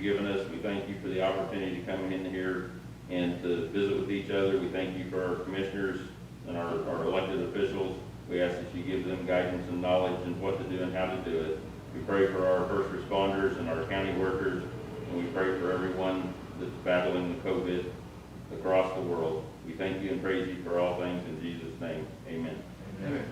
you've given us. We thank you for the opportunity to come in here and to visit with each other. We thank you for our commissioners and our elected officials. We ask that you give them guidance and knowledge and what to do and how to do it. We pray for our first responders and our county workers, and we pray for everyone that's battling the COVID across the world. We thank you and praise you for all things in Jesus' name. Amen. Amen.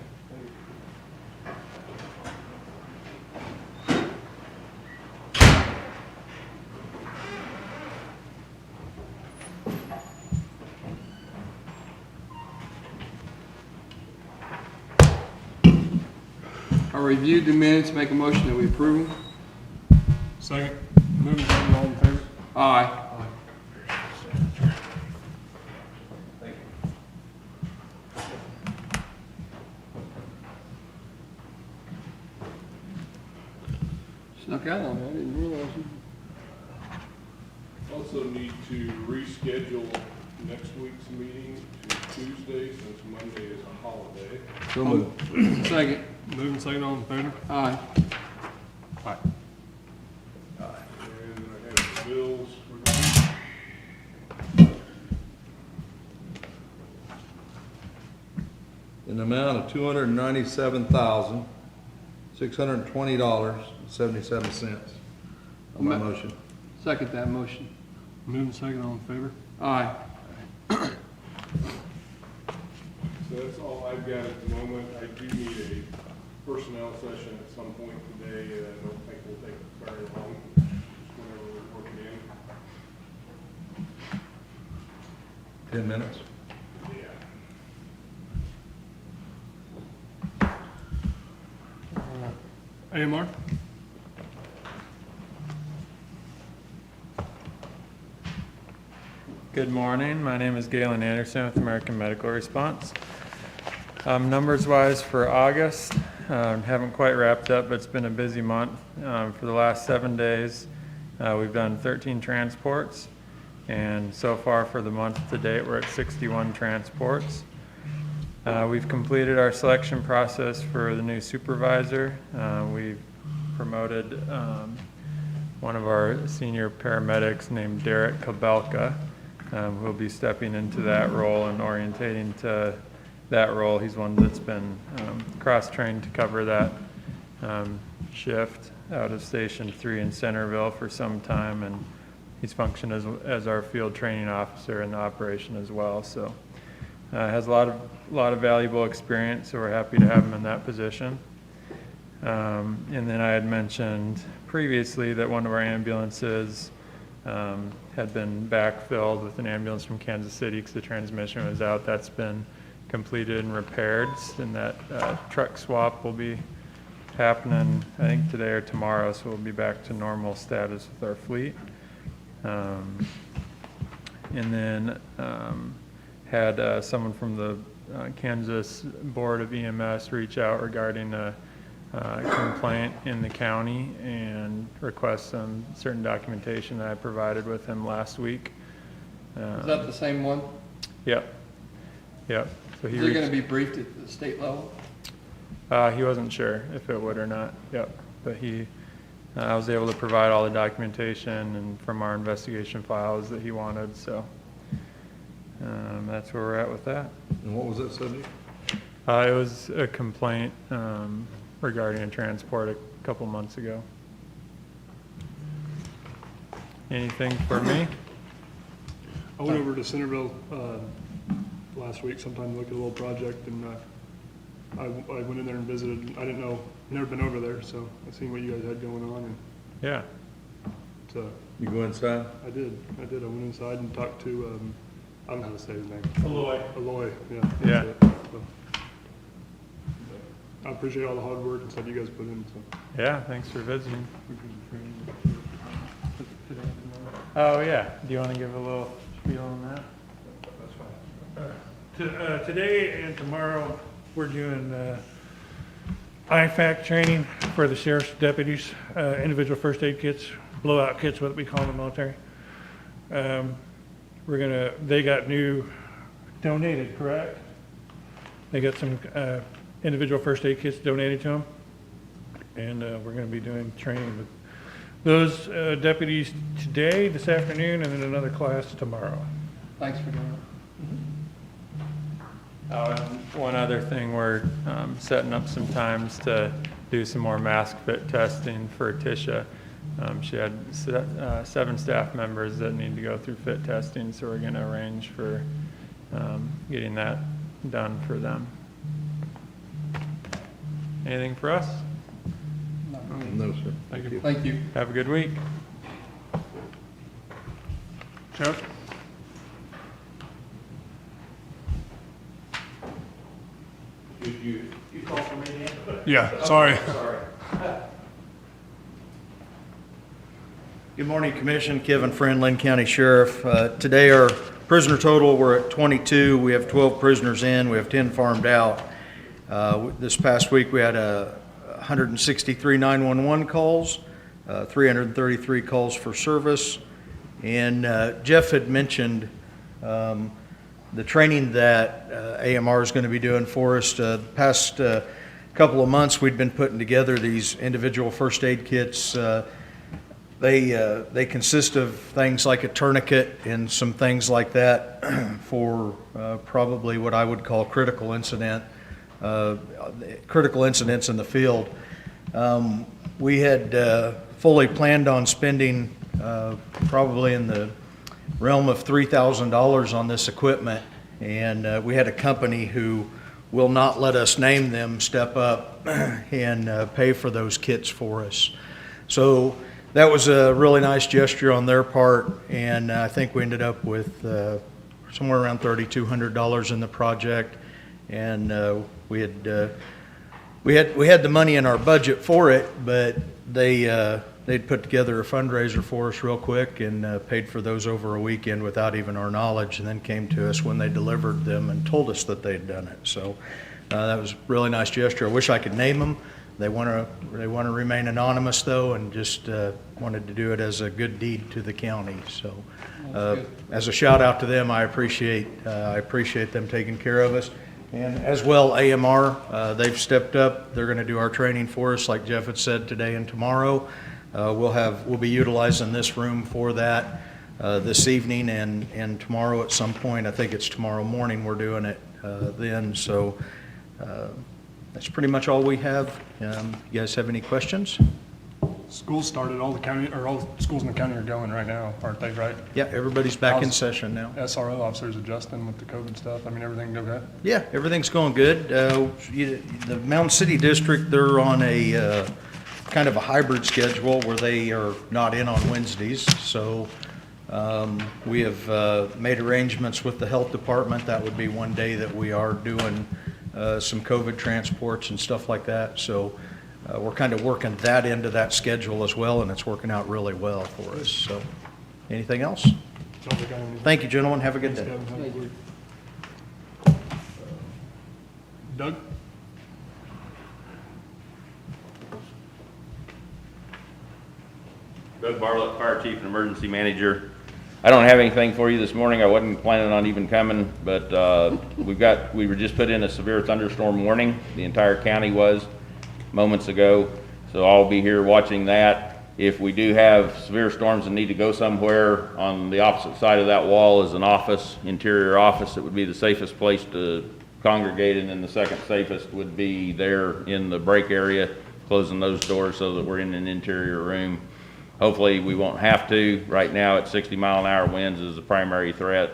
I reviewed the minutes, make a motion that we approve them. Second. Moving on, all in favor? Aye. Thank Snuck out on me, I didn't realize it. Also need to reschedule next week's meeting to Tuesday since Monday is a holiday. So moved. Second. Moving second, all in favor? Aye. Aye. And I have the bills. In the amount of $297,620.77 on my motion. Second that motion. Moving second, all in favor? Aye. So that's all I've got at the moment. I do need a personnel session at some point today. I don't think we'll take very long, just whenever we work it in. 10 minutes. Yeah. AMR? Good morning. My name is Galen Anderson with American Medical Response. Numbers-wise for August, haven't quite wrapped up, but it's been a busy month. For the last 7 days, we've done 13 transports, and so far for the month to date, we're at 61 transports. We've completed our selection process for the new supervisor. We've promoted one of our senior paramedics named Derek Kabelka, who will be stepping into that role and orientating to that role. He's one that's been cross-trained to cover that shift out of Station 3 in Centerville for some time, and he's functioned as our field training officer in the operation as well. So has a lot of valuable experience, so we're happy to have him in that position. And then I had mentioned previously that one of our ambulances had been backfilled with an ambulance from Kansas City because the transmission was out. That's been completed and repaired, and that truck swap will be happening, I think, today or tomorrow, so we'll be back to normal status with our fleet. And then had someone from the Kansas Board of EMS reach out regarding a complaint in the county and request some certain documentation that I provided with him last week. Is that the same one? Yep. Yep. So Is it going to be briefed at the state level? He wasn't sure if it would or not. Yep. But I was able to provide all the documentation and from our investigation files that he wanted. So that's where we're at with that. And what was that subject? It was a complaint regarding a transport a couple months ago. Anything for me? I went over to Centerville last week sometime to look at a little project, and I went in there and visited. I didn't know, never been over there, so I seen what you guys had going on, and Yeah. so You go inside? I did. I went inside and talked to, I don't know how to say his name. Aloy, yeah. Yeah. that's it. So, I appreciate all the hard work and stuff you guys put in, so. Yeah, thanks for visiting. Oh, yeah. Do you want to give a little spiel on that? Today and tomorrow, we're doing IFAC training for the sheriff's deputies, individual first aid kits, blowout kits, what we call in the military. They got new donated, correct? They got some individual first aid kits donated to them, and we're going to be doing training those deputies today, this afternoon, and then another class tomorrow. Thanks for doing it. Oh, and one other thing, we're setting up some times to do some more mask fit testing for Tisha. She had 7 staff members that need to go through fit testing, so we're going to arrange for getting that done for them. Anything for us? No, sir. Thank you. Thank you. Have a good week. Sheriff? You call for me, Dan? Yeah, sorry. Good morning, Commission. Kevin Friend, Linn County Sheriff. Today, our prisoner total, we're at 22. We have 12 prisoners in. We have 10 farmed out. This past week, we had 163 911 calls, 333 calls for service. And Jeff had mentioned the training that AMR is going to be doing for us. The past couple of months, we'd been putting together these individual first aid kits. They consist of things like a tourniquet and some things like that for probably what I would call critical incidents in the field. We had fully planned on spending probably in the realm of $3,000 on this equipment, and we had a company who will not let us name them step up and pay for those kits for us. So that was a really nice gesture on their part, and I think we ended up with somewhere around $3,200 in the project, and we had the money in our budget for it, but they'd put together a fundraiser for us real quick and paid for those over a weekend without even our knowledge, and then came to us when they delivered them and told us that they'd done it. So that was a really nice gesture. I wish I could name them. They want to remain anonymous though, and just wanted to do it as a good deed to the county. So as a shout out to them, I appreciate them taking care of us. And as well, AMR, they've stepped up. They're going to do our training for us, like Jeff had said, today and tomorrow. We'll be utilizing this room for that this evening and tomorrow at some point. I think it's tomorrow morning we're doing it then. So that's pretty much all we have. You guys have any questions? Schools started, all the schools in the county are going right now, aren't they, right? Yeah, everybody's back in How's- send now. SRO officers adjusting with the COVID stuff? I mean, everything okay? Yeah, everything's going good. The Mountain City District, they're on a kind of a hybrid schedule where they are not in on Wednesdays. So we have made arrangements with the health department. That would be one day that we are doing some COVID transports and stuff like that. So we're kind of working that into that schedule as well, and it's working out really well for us. So anything else? Don't think I have anything. Thank you, gentlemen. Have a good day. Kevin, have a good week. Doug? Doug Bartlett, Fire Chief and Emergency Manager. I don't have anything for you this morning. I wasn't planning on even coming, but we were just put in a severe thunderstorm warning. The entire county was moments ago, so I'll be here watching that. If we do have severe storms and need to go somewhere, on the opposite side of that wall is an office, interior office. It would be the safest place to congregate, and then the second safest would be there in the break area, closing those doors so that we're in an interior room. Hopefully we won't have to. Right now at 60-mile-an-hour winds is the primary threat.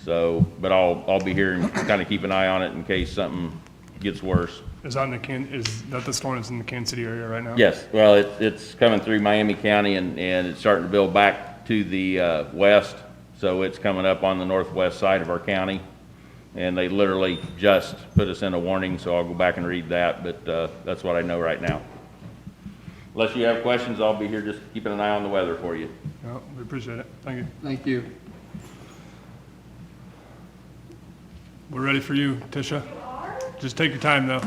So, but I'll be here and kind of keep an eye on it in case something gets worse. Is that the storm that's in the Kansas City area right now? Yes, well, it's coming through Miami County and it's starting to build back to the west. So it's coming up on the northwest side of our county. And they literally just put us in a warning, so I'll go back and read that, but that's what I know right now. Unless you have questions, I'll be here just keeping an eye on the weather for you. Yeah, we appreciate it. Thank you. Thank you. We're ready for you, Tisha. Just take your time, though.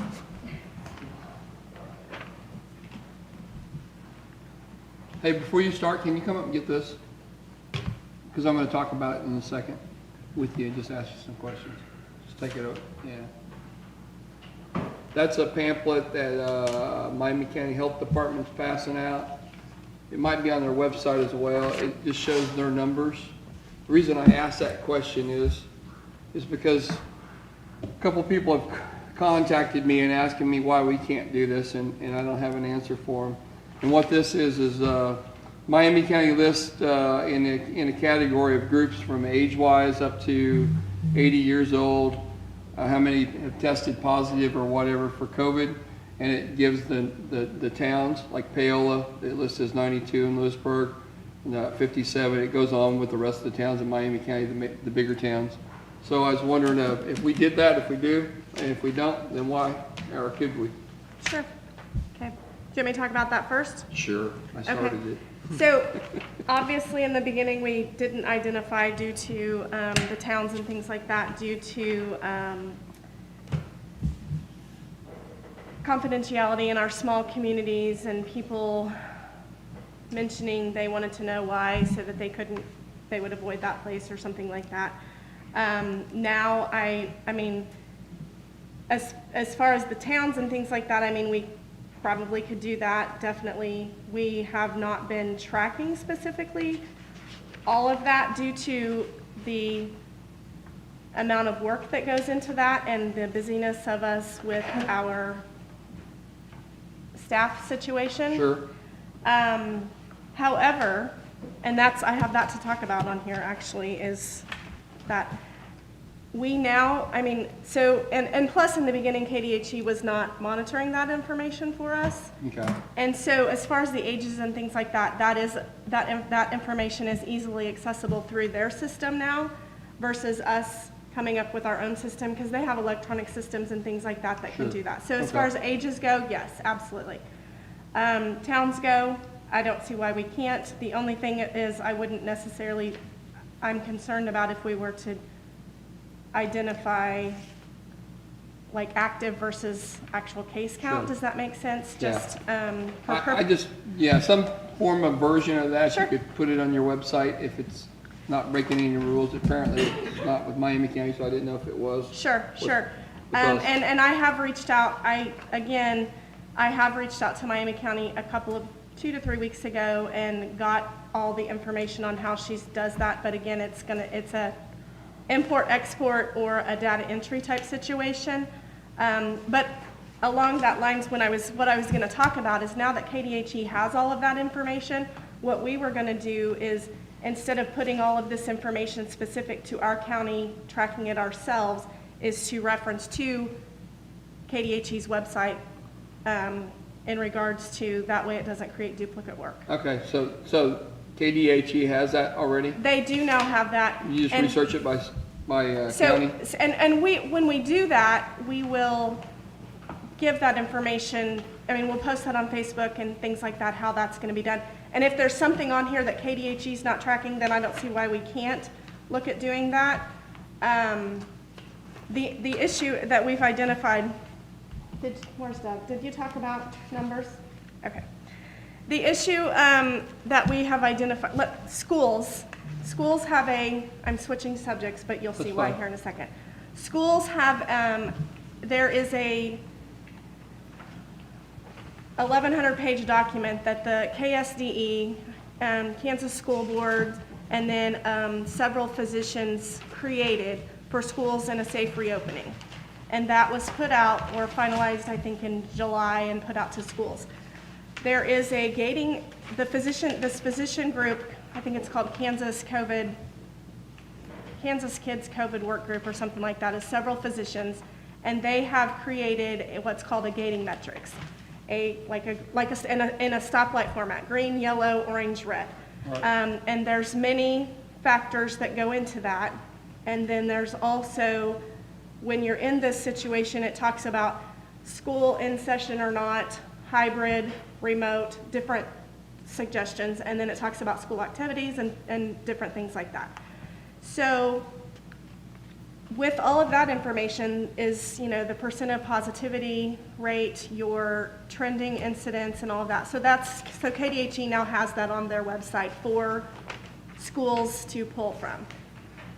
Hey, before you start, can you come up and get this? Because I'm going to talk about it in a second with you and just ask you some questions. Just take it over, yeah. That's a pamphlet that Miami County Health Department's passing out. it might be on their website as well. It just shows their numbers. The reason I asked that question is because a couple people have contacted me and asking me why we can't do this, and I don't have an answer for them. And what this is Miami County lists in a category of groups from age-wise up to 80 years old, how many have tested positive or whatever for COVID, and it gives the towns, like Paola, it lists as 92 in Lewisburg, and 57. It goes on with the rest of the towns in Miami County, the bigger towns. So I was wondering if we did that, if we do, and if we don't, then why, or could we? Sure. Okay. Do you want me to talk about that first? Sure, I started it. So, obviously, in the beginning, we didn't identify due to the towns and things like that, due to confidentiality in our small communities and people mentioning they wanted to know why so that they would avoid that place or something like that. Now, I mean, as far as the towns and things like that, I mean, we probably could do that, definitely. We have not been tracking specifically all of that due to the amount of work that goes into that and the busyness of us with our staff situation. Sure. However, and I have that to talk about on here actually, is that we now, I mean, so, and plus in the beginning, KDHE was not monitoring that information for us. Okay. And so as far as the ages and things like that, that information is easily accessible through their system now versus us coming up with our own system, because they have electronic systems and things like that can do that. So as far as ages go, yes, absolutely. Towns go, I don't see why we can't. The only thing is I'm concerned about if we were to identify like active versus actual case count. Sure. Does that make sense? Yeah. Just some form of version of that, Sure. you could put it on your website if it's not breaking any rules. Apparently it's not with Miami County, so I didn't know if it was. Sure. with us. And I have reached out, I have reached out to Miami County a couple of 2 to 3 weeks ago and got all the information on how she does that. But again, it's a import-export or a data entry type situation. But along that lines, what I was going to talk about is now that KDHE has all of that information, what we were going to do is, instead of putting all of this information specific to our county, tracking it ourselves, is to reference to KDHE's website in regards to, that way it doesn't create duplicate work. Okay, so KDHE has that already? They do now have that. You just and research it by so, county? and when we do that, we will give that information, I mean, we'll post that on Facebook and things like that, how that's gonna be done. And if there's something on here that KDHE's not tracking, then I don't see why we can't look at doing that. The issue that we've identified, where's Doug? Did you talk about numbers? Okay. The issue that we have identified, schools have I'm switching subjects, but you'll see That's why fine. here in a second. Schools have, there is a 1,100-page document that the KSDE, Kansas School Board, and then several physicians created for schools in a safe reopening. And that was put out, or finalized, I think, in July and put out to schools. There is a gating, this physician group, I think it's called Kansas Kids COVID Work Group or something like that, is several physicians, and they have created what's called a gating metrics, in a stoplight format, green, yellow, orange, red. Right. And there's many factors that go into that, and then there's also, when you're in this situation, it talks about school in session or not, hybrid, remote, different suggestions, and then it talks about school activities and different things like that. So with all of that information is, the percent of positivity rate, your trending incidents and all of that. So KDHE now has that on their website for schools to pull from.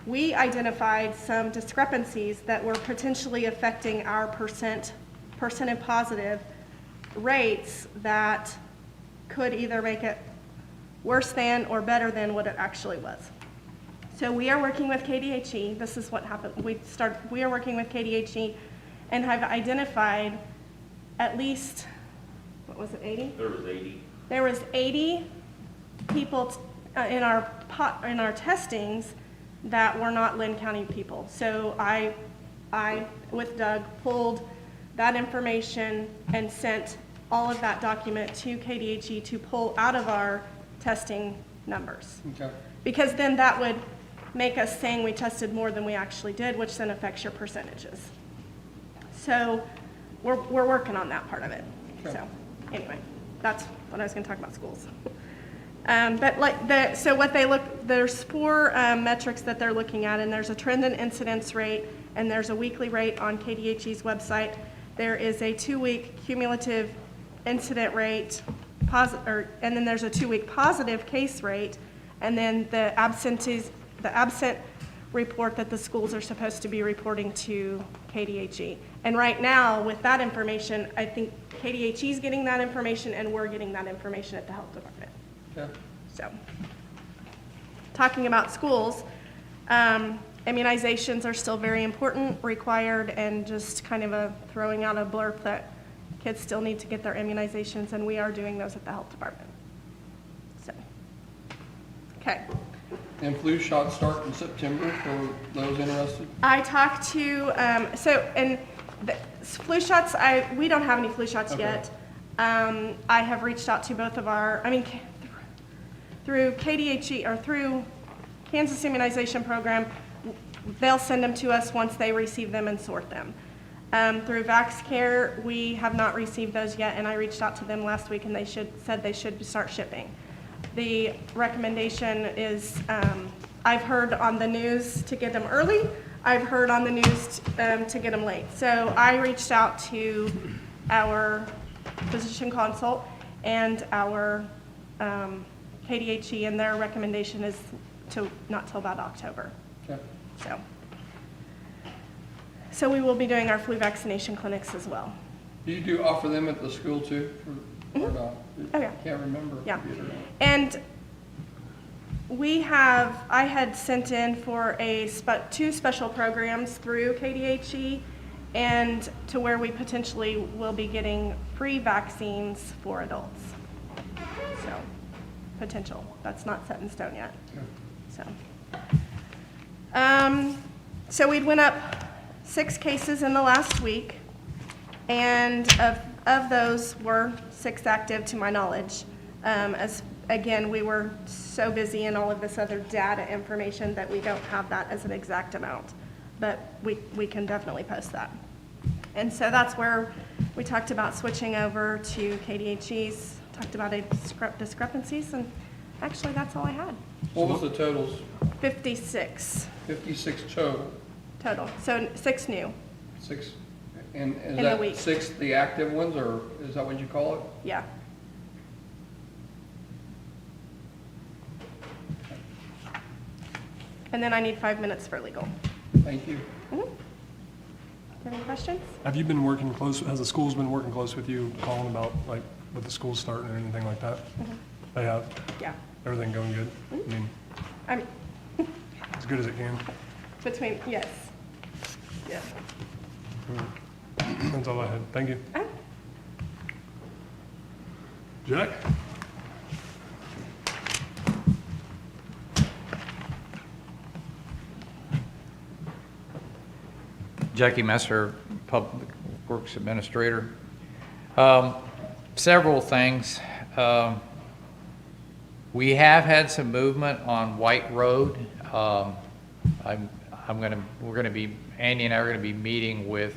We identified some discrepancies that were potentially affecting our percent of positive rates that could either make it worse than or better than what it actually was. So we are working with KDHE. This is what happened. We are working with KDHE and have identified at least, what was it, 80? There was 80. There was 80 people in our testings that were not Linn County people. So I, with Doug, pulled that information and sent all of that document to KDHE to pull out of our testing numbers. Okay. Because then that would make us saying we tested more than we actually did, which then affects your percentages. So we're working on that part of it. Okay. So anyway, that's what I was going to talk about schools. But like so what they look, there's 4 metrics that they're looking at, and there's a trend in incidence rate, and there's a weekly rate on KDHE's website. There is a 2-week cumulative incident rate, and then there's a 2-week positive case rate, and then the absent report that the schools are supposed to be reporting to KDHE. And right now, with that information, I think KDHE is getting that information, and we're getting that information at the health department. Okay. So, talking about schools, immunizations are still very important, required, and just kind of throwing out a blurb that kids still need to get their immunizations, and we are doing those at the health department. So, okay. And flu shots start in September for those interested? I talked to, the flu shots, we don't have any flu shots Okay. yet. I have reached out to both of through KDHE or through Kansas Immunization Program, they'll send them to us once they receive them and sort them. Through VaxCare, we have not received those yet, and I reached out to them last week, and they said they should start shipping. The recommendation is, I've heard on the news to get them early. I've heard on the news to get them late. So I reached out to our physician consult and our KDHE, and their recommendation is not till about October. Okay. So we will be doing our flu vaccination clinics as well. Do you offer them at the school too, or not? Oh, yeah. Can't remember. Yeah. if you did or not. And I had sent in for 2 special programs through KDHE, and to where we potentially will be getting free vaccines for adults. So, potential. That's not set in stone yet. So we'd went up 6 cases in the last week, and of those were 6 active to my knowledge. As again, we were so busy in all of this other data information that we don't have that as an exact amount, but we can definitely post that. And so that's where we talked about switching over to KDHE's, talked about discrepancies, and actually that's all I had. What was the totals? 56 56 total. total, so 6 new, 6, and is In a week. that 6 the active ones, or is that what you call it? yeah. And then I need 5 minutes for legal. Thank you. Do you have any questions? Have you been working close, has the schools been working close with you, calling about, like, with the schools starting or anything like that? They have? Yeah. Everything going good? I mean, I'm as good as it can? yes. Yeah. That's all I had. Thank you. Oh. Jack? Jackie Messer, Public Works Administrator. Several things. We have had some movement on White Road. We're gonna be, Andy and I are gonna be meeting with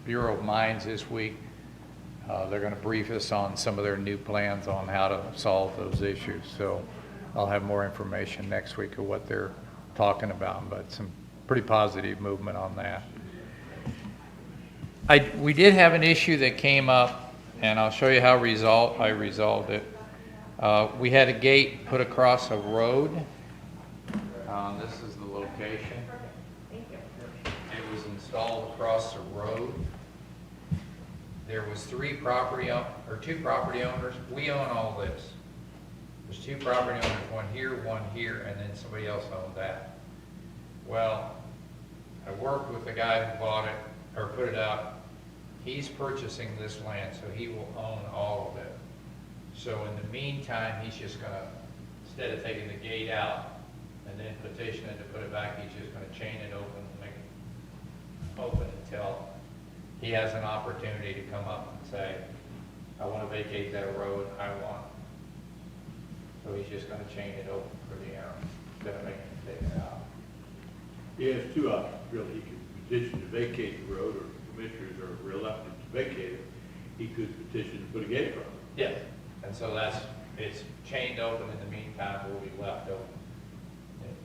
Bureau of Mines this week. They're gonna brief us on some of their new plans on how to solve those issues. So I'll have more information next week of what they're talking about, but some pretty positive movement on that. We did have an issue that came up, and I'll show you how I resolved it. We had a gate put across a road. This is the location. It was installed across the road. There was 2 property owners. We own all this. There's two property owners, one here, and then somebody else owned that. Well, I worked with the guy who bought it, or put it out. He's purchasing this land, so he will own all of it. So in the meantime, he's just gonna, instead of taking the gate out and then petitioning to put it back, he's just gonna chain it open, make it open until he has an opportunity to come up and say, I want to vacate that road, I want. So he's just gonna chain it open for the owner, instead of making him take it out. He has two options, really. He could petition to vacate the road, or if the commissioners are reluctant to vacate it, he could petition to put a gate across it. Yes. And so it's chained open in the meantime, will be left open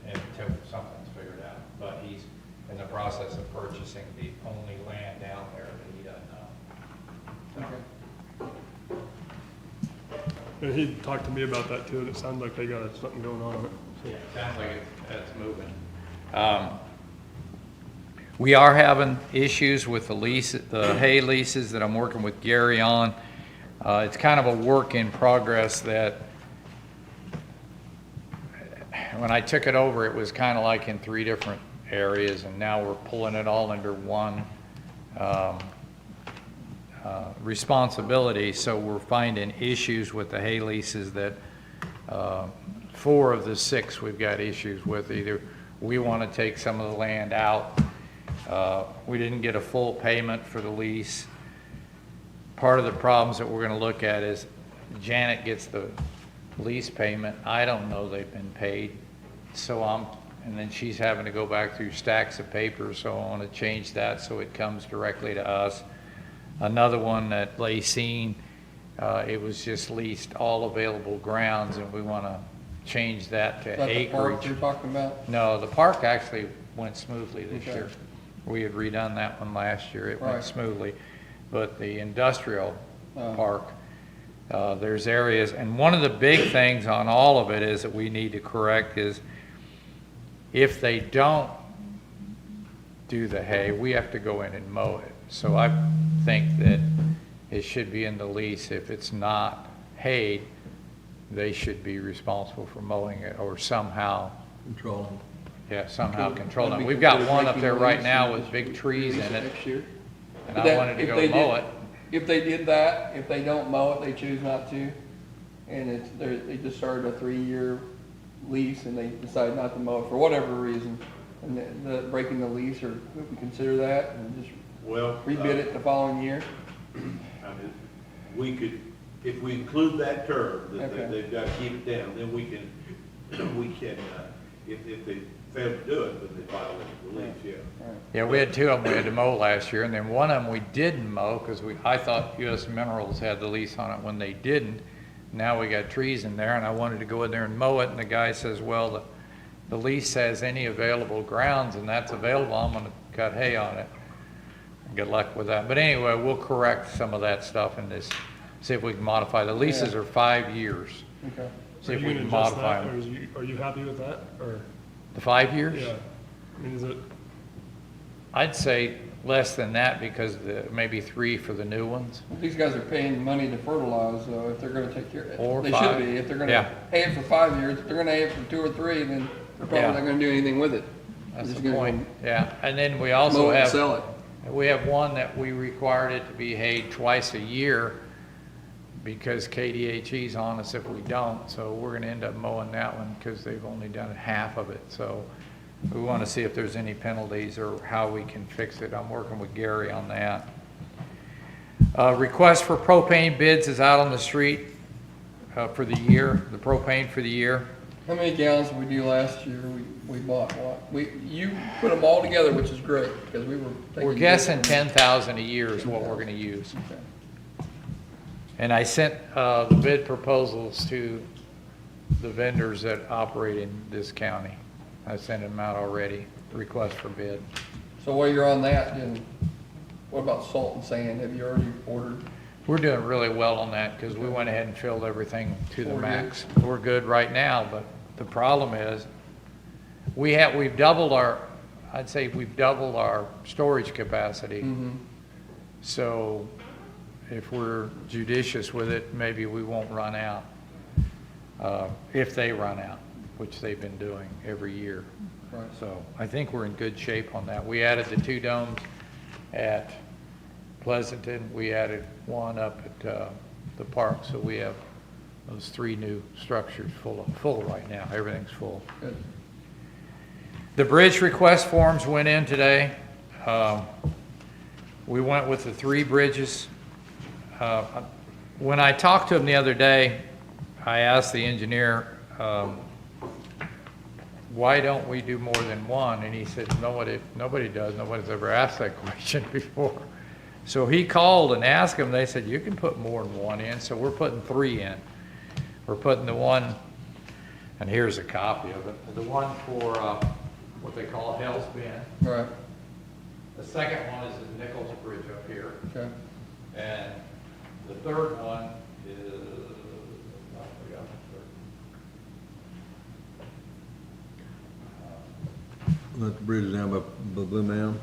until something's figured out. But he's in the process of purchasing the only land down there that he doesn't own. Okay. And he talked to me about that too, and it sounded like they got something going on it. Yeah, sounds like it's moving. We are having issues with the hay leases that I'm working with Gary on. It's kind of a work in progress that when I took it over, it was kind of like in 3 different areas, and now we're pulling it all under one responsibility. So we're finding issues with the hay leases that 4 of the 6 we've got issues with. Either we want to take some of the land out, we didn't get a full payment for the lease. Part of the problems that we're going to look at is Janet gets the lease payment. I don't know they've been paid. And then she's having to go back through stacks of papers, so I want to change that so it comes directly to us. Another one at Lacine, it was just leased all available grounds, and we want to change that to Is that the park acreage. you're talking about? No, the park actually went smoothly this Okay. year. We had redone that one last year. It Right. went smoothly. But the industrial Oh. park, there's areas, and one of the big things on all of it is that we need to correct is if they don't do the hay, we have to go in and mow it. So I think that it should be in the lease. If it's not hayed, they should be responsible for mowing it or somehow, Controlling. yeah, somehow Could- control could it. we We've got consider one up making there a right lease now and with just big trees release in it, Next year? and But I that- wanted to if go they mow did- it. If they did that, if they don't mow it, they choose not to, and they just started a 3-year lease and they decide not to mow it for whatever reason, and the breaking the lease, or would we consider that and just Well. rebid it the following year? I mean, we could, if we include that term, that Okay. they've got to keep it down, then we can, if they fail to do it, then they file a release, yeah. Yeah, we had 2 of them we had to mow last year, and then one of them we didn't mow because I thought US Minerals had the lease on it when they didn't. Now we got trees in there, and I wanted to go in there and mow it, and the guy says, well, the lease says any available grounds, and that's available, I'm gonna cut hay on it. Good luck with that. But anyway, we'll correct some of that stuff in this, see if we can modify. The leases are 5 years. Okay. See Are if you we gonna can adjust modify that, or them. are you happy with that, or, The 5 years? yeah? I mean, is it, I'd say less than that because maybe 3 for the new ones. These guys are paying money to fertilize, so if they're gonna take care, Or they 5. should be, if they're Yeah. gonna pay it for 5 years, if they're gonna pay it for 2 or 3, then they're probably Yeah. not gonna do anything with it. They're That's just the gonna point, yeah. And then we Mow also it and have, sell it. we have one that we required it to be hayed twice a year because KDHE's on us if we don't. So we're gonna end up mowing that one because they've only done half of it. So we want to see if there's any penalties or how we can fix it. I'm working with Gary on that. Request for propane bids is out on the street for the year, the propane for the year. How many gallons did we do last year? We bought what? You put them all together, which is great, because we were taking. We're guessing 10,000 a year is what we're going to use. Okay. And I sent the bid proposals to the vendors that operate in this county. I sent them out already, request for bid. So while you're on that, then what about salt and sand? Have you already ordered? We're doing really well on that because we went ahead and filled everything to the We're max. We're good right now, but the problem is we've doubled I'd say we've doubled our storage capacity. Mm-hmm. So if we're judicious with it, maybe we won't run out. if they run out, which they've been doing every year. Right. So I think we're in good shape on that. We added the 2 domes at Pleasanton. We added one up at the park. So we have those 3 new structures full right now. Everything's full. Good. The bridge request forms went in today. We went with the 3 bridges. When I talked to him the other day, I asked the engineer, why don't we do more than one? And he said, nobody does. Nobody's ever asked that question before. So he called and asked them. They said, you can put more than one in. So we're putting 3 in. We're putting the one, and here's a copy of it, the one for what they call Hell's Bend. Right, The second one is the Nichols Bridge up here. okay. And the third one is, I forgot the third. Let the bridge down by Blue Mound.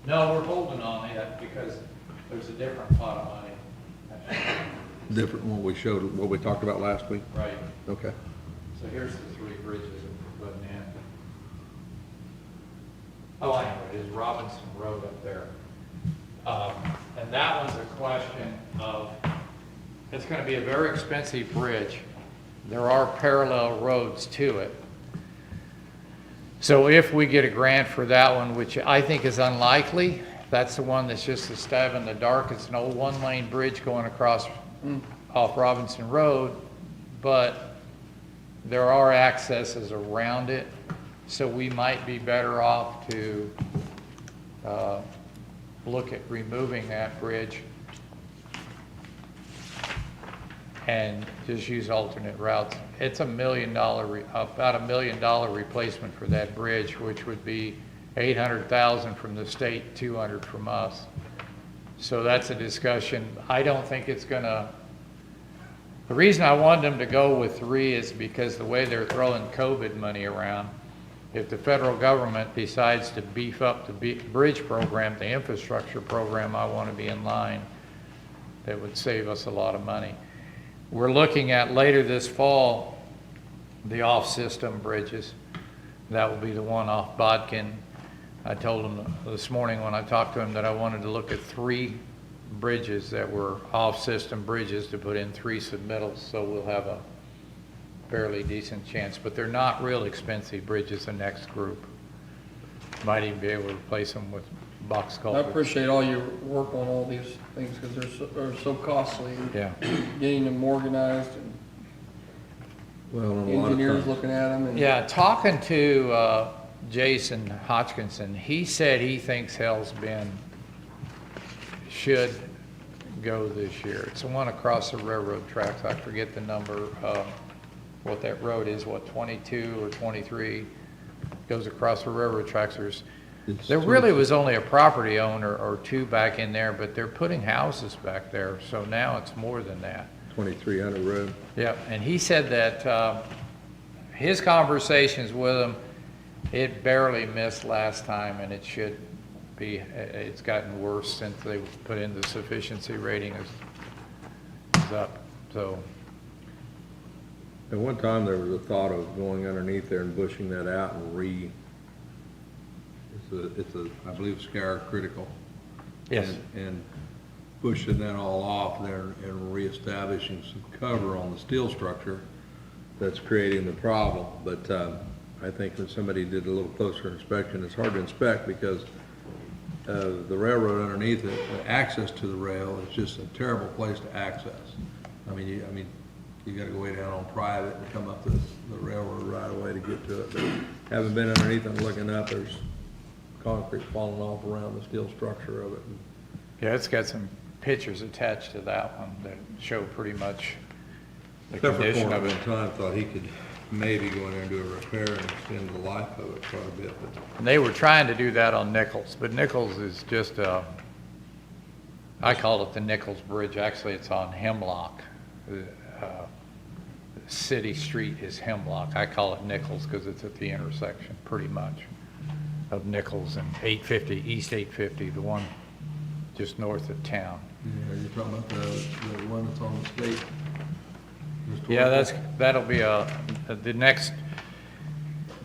No, we're holding on that because there's a different pot of money. Different one we showed, what we talked about last week. Right. Okay. So here's the 3 bridges that we're putting in. Oh, I know, it is Robinson Road up there. And that one's a question of, it's gonna be a very expensive bridge. There are parallel roads to it. So if we get a grant for that one, which I think is unlikely, that's the one that's just a stab in the dark. It's an old 1-lane bridge going across off Robinson Road, but there are accesses around it. So we might be better off to look at removing that bridge and just use alternate routes. It's about $1 million replacement for that bridge, which would be $800,000 from the state, $200 from us. So that's a discussion. I don't think it's gonna, the reason I wanted them to go with 3 is because the way they're throwing COVID money around, if the federal government decides to beef up the bridge program, the infrastructure program, I want to be in line. That would save us a lot of money. We're looking at later this fall, the off-system bridges. That will be the one off Bodkin. I told him this morning when I talked to him that I wanted to look at 3 bridges that were off-system bridges to put in 3 submittals, so we'll have a fairly decent chance, but they're not real expensive bridges, the next group. Might even be able to replace them with box I culverts. appreciate all your work on all these things because they're so costly. Yeah. Getting them organized and Well, and a lot of engineers times. looking at them. And Yeah, talking to Jason Hodgkinson, he said he thinks Hell's Bend should go this year. It's the one across the railroad tracks. I forget the number, what that road is, 22 or 23, goes across the railroad tracks. There really was only a property owner or 2 back in there, but they're putting houses back there, so now it's more than that. 2300 road. Yep, and he said that his conversations with them, it barely missed last time, and it should be, it's gotten worse since they put in the sufficiency rating is up, so. At one time, there was a thought of going underneath there and bushing that out and it's a, I believe, scar critical. Yes. And pushing that all off there and reestablishing some cover on the steel structure that's creating the problem. But I think when somebody did a little closer inspection, it's hard to inspect because the railroad underneath it, the access to the rail is just a terrible place to access. I mean, you gotta go way down on private and come up the railroad right away to get to it. But having been underneath and looking up, there's concrete falling off around the steel structure of it. Yeah, it's got some pictures attached to that one that show pretty much the Peppercorn condition at of one it. time thought he could maybe go in there and do a repair and extend the life of it quite a bit, but And they were trying to do that on Nichols, but Nichols is just I call it the Nichols Bridge. Actually, it's on Hemlock. City Street is Hemlock. I call it Nichols because it's at the intersection, pretty much, of Nichols and 850, East 850, the one just north of town. yeah, you're talking about the one that's on the state. Yeah, that'll be the next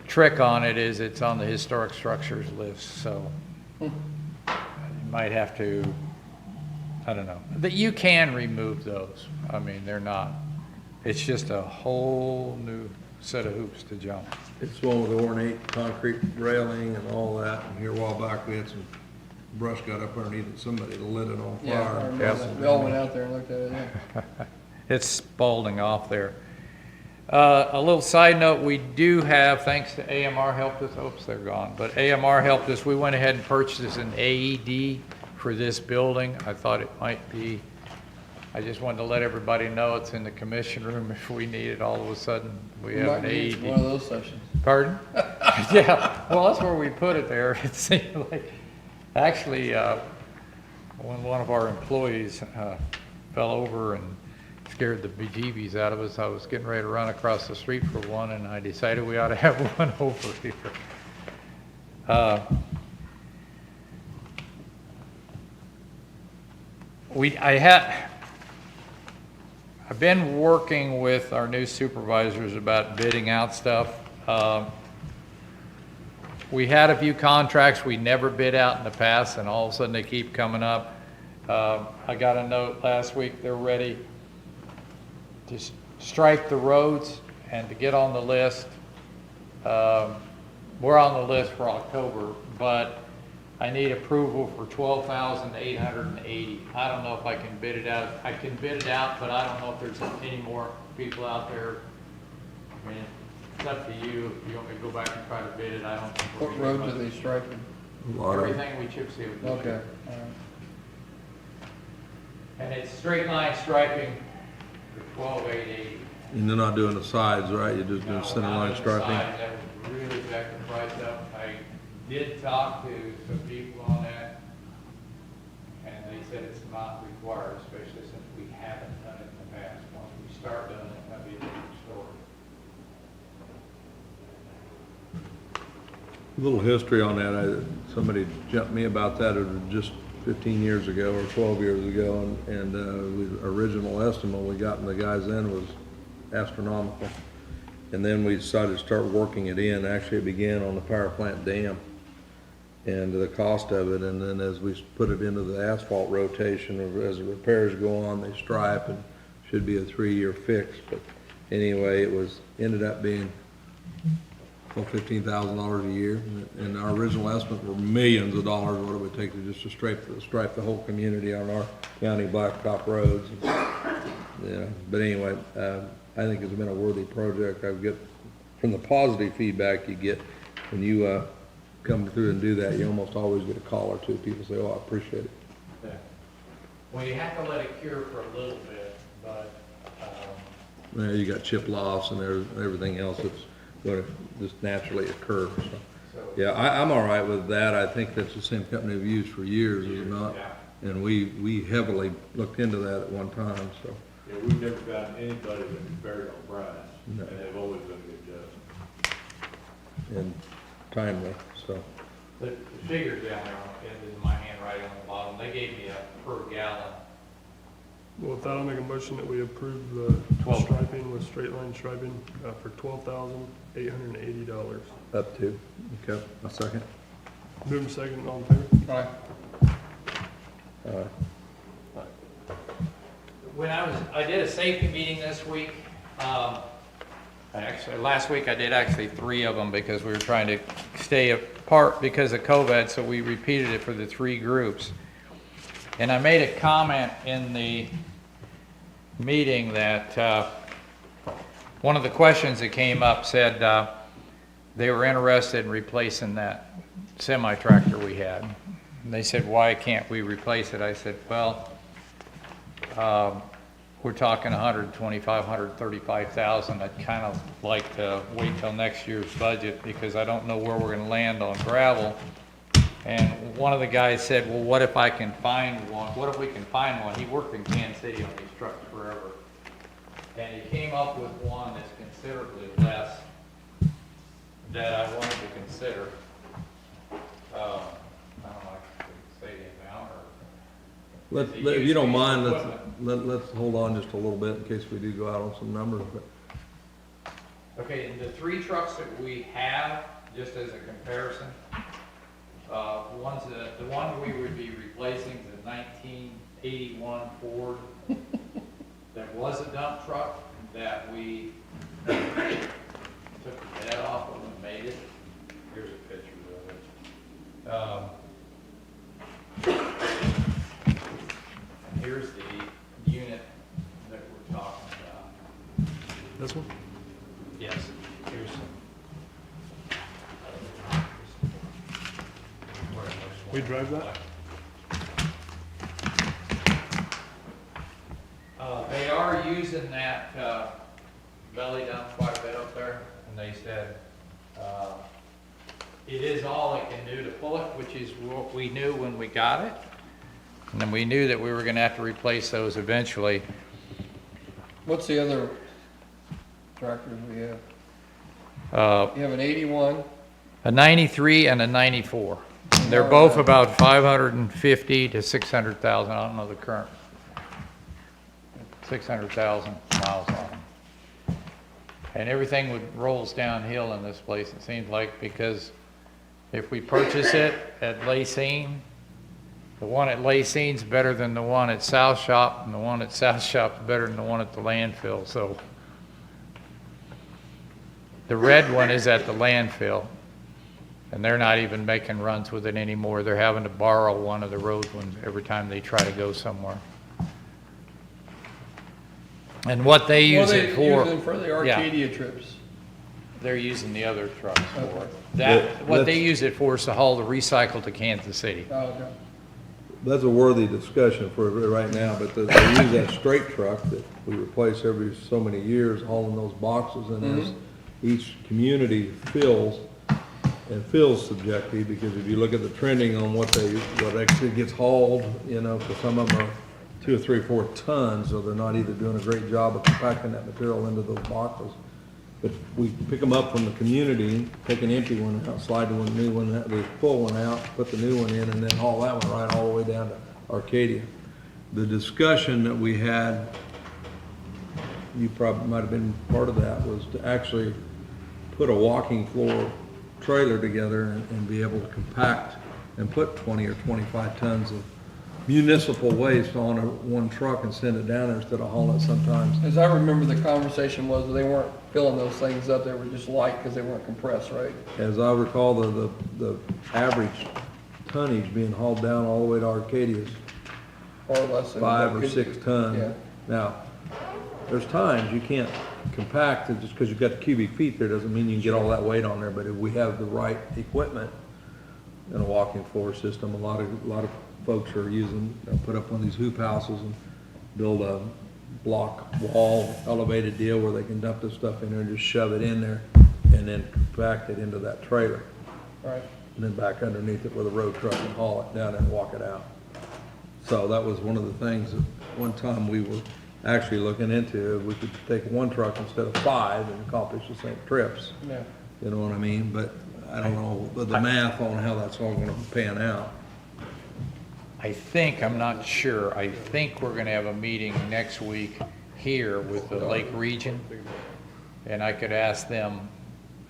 trick on it is it's on the historic structures list, so you might have to, I don't know. That you can remove those. I mean, they're not, it's just a whole new set of hoops to jump. It's the one with the ornate concrete railing and all that, and here a while back, we had some brush got up underneath it, somebody lit it on Yeah, I fire. remember that. We all went out there and looked at it, yeah. It's spalding off there. A little side note, we do have, thanks to AMR helped us, oops, they're gone, but AMR helped us. We went ahead and purchased an AED for this building. I thought it might be, I just wanted to let everybody know it's in the commission room if we need it all of a sudden. We have an Might need AED. one of those sessions. Pardon? Yeah, well, that's where we put it there. It seemed like, actually, when one of our employees fell over and scared the bejeebies out of us, I was getting ready to run across the street for one, and I decided we ought to have one over here. I've been working with our new supervisors about bidding out stuff. We had a few contracts we never bid out in the past, and all of a sudden they keep coming up. I got a note last week, they're ready to stripe the roads and to get on the list. We're on the list for October, but I need approval for $12,880. I don't know if I can bid it out. I can bid it out, but I don't know if there's any more people out there. I mean, it's up to you. If you want me to go back and try to bid it, I don't. What roads are they striping? A lot of, Everything we chip seal. Okay, all right. And it's straight line striping for $12,880. and they're not doing the sides, right? You're just doing No, center not line on the striping? side. That would really jack the price up. I did talk to some people on that, and they said it's not required, especially since we haven't done it in the past. Once we start doing it, that'll be a different story. A little history on that, somebody jumped me about that, it was just 15 years ago or 12 years ago, and the original estimate we got from the guys then was astronomical. And then we decided to start working it in. Actually, it began on the power plant dam and the cost of it, and then as we put it into the asphalt rotation, or as the repairs go on, they stripe, and should be a 3-year fix. But anyway, ended up being $15,000 a year, and our original estimate were millions of dollars, what it would take to just to stripe the whole community on our county blacktop roads. Yeah, but anyway, I think it's been a worthy project. I get, from the positive feedback you get when you come through and do that, you almost always get a call or two. People say, "Oh, I appreciate it." Yeah. Well, you have to let it cure for a little bit, but, Yeah, you got chip loss and everything else that's going to just naturally occur. So, yeah, I'm all right with that. I think that's the same company we've used for years, is it not? yeah. And we heavily looked into that at one time, so. Yeah, we've never gotten anybody that compared on price, No. and they've always done a good job. And timely, so. The figures down there on the end is my handwriting on the bottom. They gave me a per gallon. Well, with that, I'll make a motion that we approve the 12. striping with straight line striping for $12,880. Up to, okay, a second. Move second, all in favor? All right. When I did a safety meeting this week. Actually, last week I did actually 3 of them because we were trying to stay apart because of COVID, so we repeated it for the 3 groups. And I made a comment in the meeting that one of the questions that came up said they were interested in replacing that semi-tractor we had. And they said, why can't we replace it? I said, well, we're talking 125, 135,000. I'd kind of like to wait till next year's budget because I don't know where we're going to land on gravel. And one of the guys said, well, what if I can find one? What if we can find one? He worked in Kansas City on these trucks forever. And he came up with one that's considerably less that I wanted to consider. I don't know if I can say the amount or. If you don't mind, let's hold on just a little bit in case we do go out on some numbers, but. Okay, and the 3 trucks that we have, just as a comparison, the one we would be replacing is a 1981 Ford that was a dump truck that we took the bed off of and made it. Here's a picture of it. And here's the unit that we're talking about. This one? Yes, here's We drive that? They are using that belly dump quite a bit up there, and they said it is all it can do to pull it, which is what we knew when we got it. And then we knew that we were going to have to replace those eventually. What's the other tractors we have? You have an 81, A 93 and a 94. They're both about 550 to 600,000. I don't know the current. 600,000 miles on them. And everything rolls downhill in this place, it seems like, because if we purchase it at Lacine, the one at Lacine's better than the one at South Shop, and the one at South Shop's better than the one at the landfill. So the red one is at the landfill, and they're not even making runs with it anymore. They're having to borrow one of the road ones every time they try to go somewhere. And what they use it for, using for the Arcadia trips. they're using the other trucks for it. That, what they use it for is to haul the recycle to Kansas City. Oh, okay. That's a worthy discussion for right now, but they use that straight truck that we replace every so many years, hauling those boxes, and as each community fills, and feels subjective, because if you look at the trending on what actually gets hauled, you know, because some of them are 2 or 3 or 4 tons, so they're not either doing a great job of compacting that material into those boxes. But we pick them up from the community, take an empty one out, slide the new one, the full one out, put the new one in, and then haul that one right all the way down to Arcadia. The discussion that we had, you probably might have been part of that, was to actually put a walking floor trailer together and be able to compact and put 20 or 25 tons of municipal waste on one truck and send it down there instead of hauling it sometimes. As I remember, the conversation was they weren't filling those things up, they were just light because they weren't compressed, right? As I recall, the average tonnage being hauled down all the way to Arcadia is Or less than. 5 or 6 tons. Yeah. Now, there's times you can't compact it just because you've got the cubic feet there doesn't mean you can get all that weight on there, but if we have the right equipment in a walking floor system, a lot of folks are using, put up one of these hoop houses and build a block wall elevated deal where they can dump this stuff in there and just shove it in there and then compact it into that trailer. Right. And then back underneath it with a road truck and haul it down and walk it out. So that was one of the things that one time we were actually looking into. We could take one truck instead of 5 and accomplish the same trips. Yeah. You know what I mean? But I don't know the math on how that's all gonna pan out. I'm not sure, I think we're gonna have a meeting next week here with the Lake Region. And I could ask them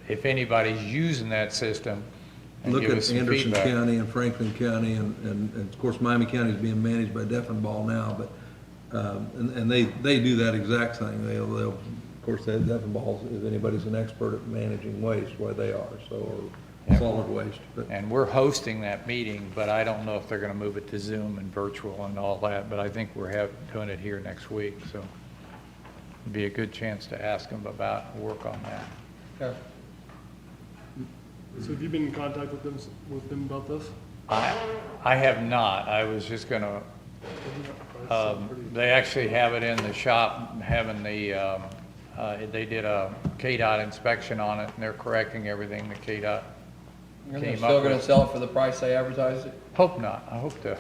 if anybody's using that system and Look give at us some Anderson feedback. County and Franklin County, and of course, Miami County is being managed by Deaf and Ball now, but, and they do that exact thing. They'll, of course, Deaf and Ball, if anybody's an expert at managing waste, why they are, so, or solid waste. But And we're hosting that meeting, but I don't know if they're gonna move it to Zoom and virtual and all that, but I think we're doing it here next week, so it'd be a good chance to ask them about, work on that. Yeah. So have you been in contact with them about this? I have not, I was just gonna, they actually have it in the shop, having the, they did a KDOT inspection on it, and they're correcting everything that KDOT And they're came still up gonna with. sell it for the price they advertised it? Hope not, I hope to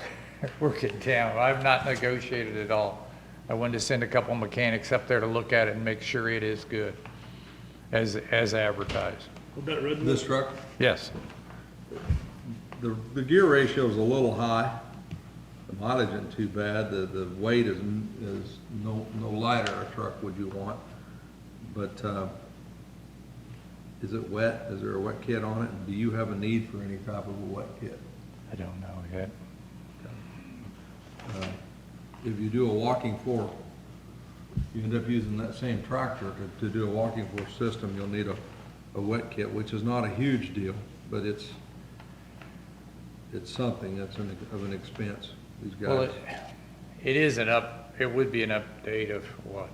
work it down. I've not negotiated at all. I wanted to send a couple mechanics up there to look at it and make sure it is good, as advertised. With that red one? this truck, Yes. the gear ratio is a little high. I'm mileage isn't too bad, the weight is no lighter a truck would you want. But, is it wet? Is there a wet kit on it? Do you have a need for any type of a wet kit? I don't know yet. If you do a walking floor, you end up using that same tractor to do a walking floor system, you'll need a wet kit, which is not a huge deal, but it's something that's of an expense, these guys. Well, it would be an update of what?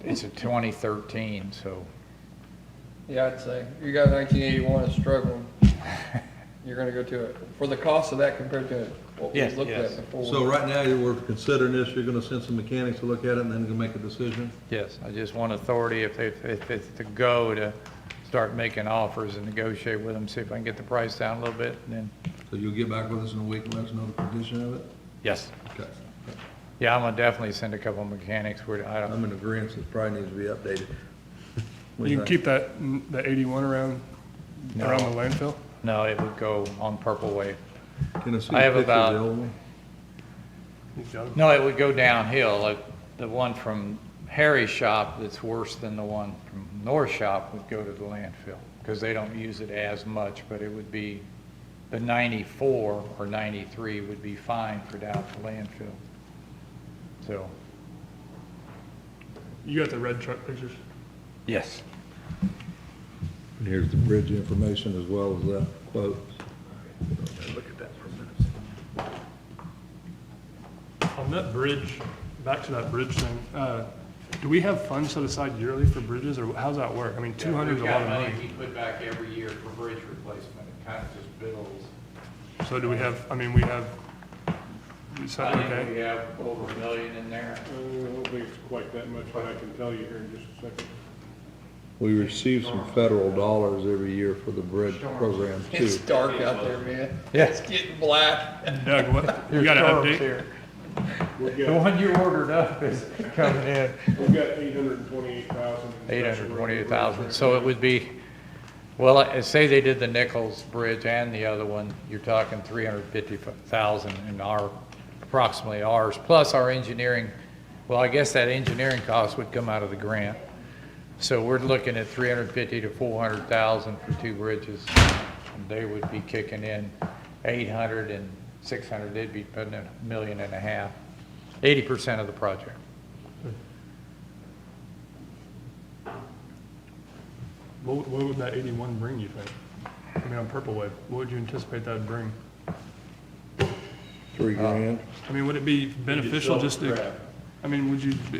It's a 2013, so. Yeah, I'd say, you got 1981 is struggling, you're gonna go to it, for the cost of that compared to what we Yes, looked yes. at before. So right now, we're considering this, you're gonna send some mechanics to look at it and then gonna make a decision? Yes, I just want authority if it's to go to start making offers and negotiate with them, see if I can get the price down a little bit, and then, So you'll get back with us in a week and let us know the condition of it? yes. Okay. Yeah, I'm gonna definitely send a couple of mechanics where I'm in agreement, it probably needs to be updated. What do You you can think? keep that 81 around the landfill? No, it would go on Purple Wave. Can I see I a have picture of about- the old one? He's got 'em. No, it would go downhill. Like the one from Harry's shop that's worse than the one from North shop would go to the landfill because they don't use it as much, but it would be, the 94 or 93 would be fine for down at the landfill. So, You got the red truck pictures? yes. And here's the bridge information as well as that quote. Look at that for a minute. On that bridge, back to that bridge thing, do we have funds set aside yearly for bridges, or how's that work? I mean, 200 is a lot of money. we put back every year for bridge replacement. It kind of just builds. So do we have, I mean, we have, is that okay? have over $1 million in there. I don't think it's quite that much, but I can tell you here in just a second. We receive some federal dollars every year for the bridge program too. It's dark out there, man. Yeah. It's getting black. Doug, what, you got an update? We've The got, one you ordered up is coming in. we've got 828,000. 828,000, so it would be, well, say they did the Nichols Bridge and the other one, you're talking 350,000 in approximately ours, plus our engineering, well, I guess that engineering cost would come out of the grant. So we're looking at 350 to 400,000 for two bridges, and they would be kicking in 800 and 600, they'd be putting in $1.5 million, 80% of the project. What would that 81 bring, you think? I mean, on Purple Wave, what would you anticipate that'd bring? $3,000. I mean, would it be beneficial just to, scrap. I mean,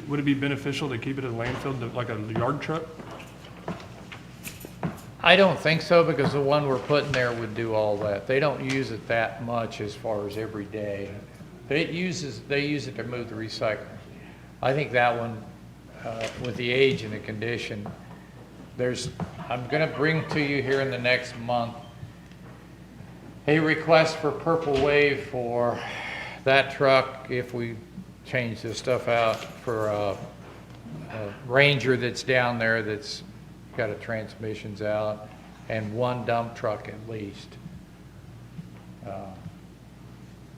would it be beneficial to keep it at a landfill, like a yard truck? I don't think so, because the one we're putting there would do all that. They don't use it that much as far as every day. They use it to move the recycling. I think that one, with the age and the condition, I'm gonna bring to you here in the next month a request for Purple Wave for that truck, if we change this stuff out, for a Ranger that's down there that's got a transmissions out, and one dump truck at least.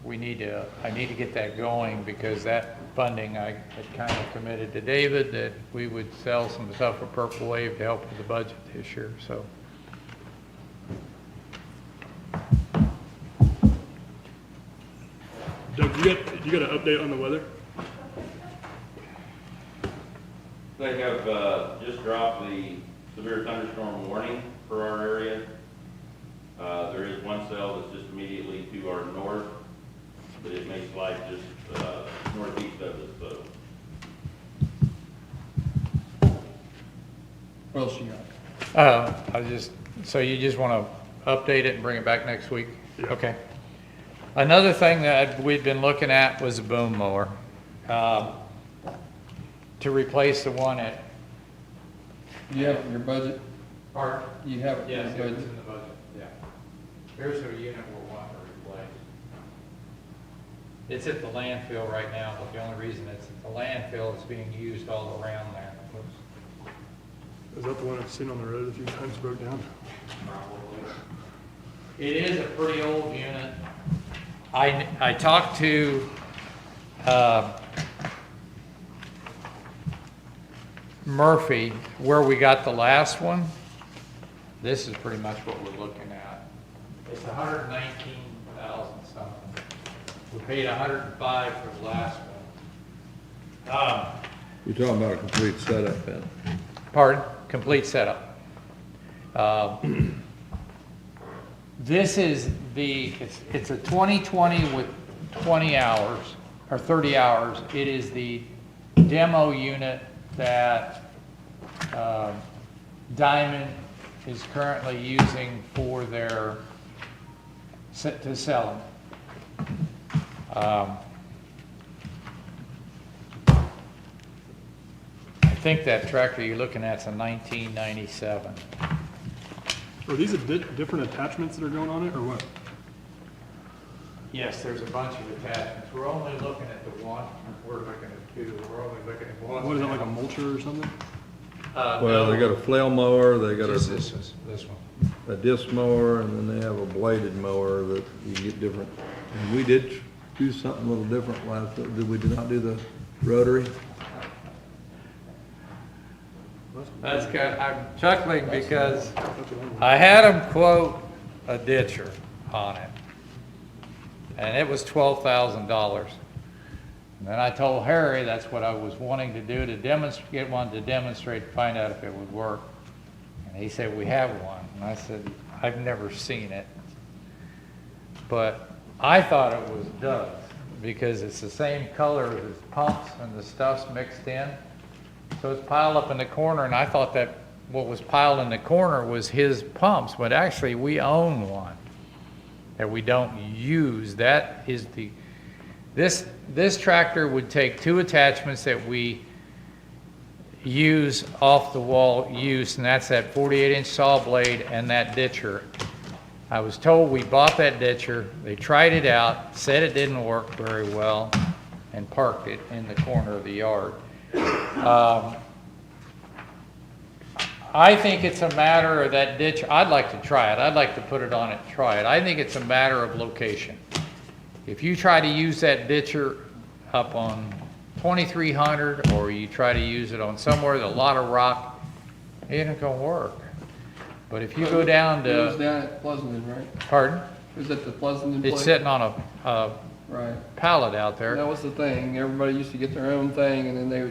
I need to get that going, because that funding, I had kind of committed to David that we would sell some stuff for Purple Wave to help with the budget this year, so. Doug, you got an update on the weather? They have just dropped the severe thunderstorm warning for our area. There is one cell that's just immediately to our north, but it may slide just northeast of us, so. What else you got? So you just want to update it and bring it back next week? Yeah. Okay. Another thing that we'd been looking at was a boom mower, to replace the one at. You have it in your budget? Pardon? You have it in your Yes, it was budget? in the budget, yeah. Here's the unit we're wanting to replace. It's at the landfill right now, but the only reason it's at the landfill is being used all around there. Is that the one I've seen on the road a few times broke down? It is a pretty old unit. I talked to Murphy, where we got the last one. This is pretty much what we're looking at. It's 119,000 something. We paid 105 for the last one. You're talking about a complete setup then? Pardon? Complete setup. This is it's a 2020 with 20 hours, or 30 hours. It is the demo unit that Diamond is currently using for their, to sell them. I think that tractor you're looking at is a 1997. Are these different attachments that are going on it, or what? Yes, there's a bunch of attachments. We're only looking at the one. We're looking at two. We're only looking at one. What is it, like a mulcher or something? Well, they got a flail mower, they got Just a this one. disc mower, and then they have a bladed mower that you get different. And we did do something a little different last, did we not do the rotary? That's good. I'm chuckling because I had him quote a ditcher on it. And it was $12,000. And then I told Harry that's what I was wanting to do, to demonstrate, get one to demonstrate, to find out if it would work. And he said, we have one. And I said, I've never seen it. But I thought it was Doug's because it's the same color as his pumps and the stuff's mixed in. So it's piled up in the corner, and I thought that what was piled in the corner was his pumps, but actually we own one that we don't use. That is the, this tractor would take two attachments that we use off the wall use, and that's that 48-inch saw blade and that ditcher. I was told we bought that ditcher, they tried it out, said it didn't work very well, and parked it in the corner of the yard. I think it's a matter of that ditch. I'd like to try it. I'd like to put it on it, try it. I think it's a matter of location. If you try to use that ditcher up on 2300, or you try to use it on somewhere with a lot of rock, it ain't gonna work. But if you go down It was to, down at Pleasanton, right? pardon? It was at the Pleasanton It's place? sitting on a Right. pallet out there. That was the thing. Everybody used to get their own thing, and then they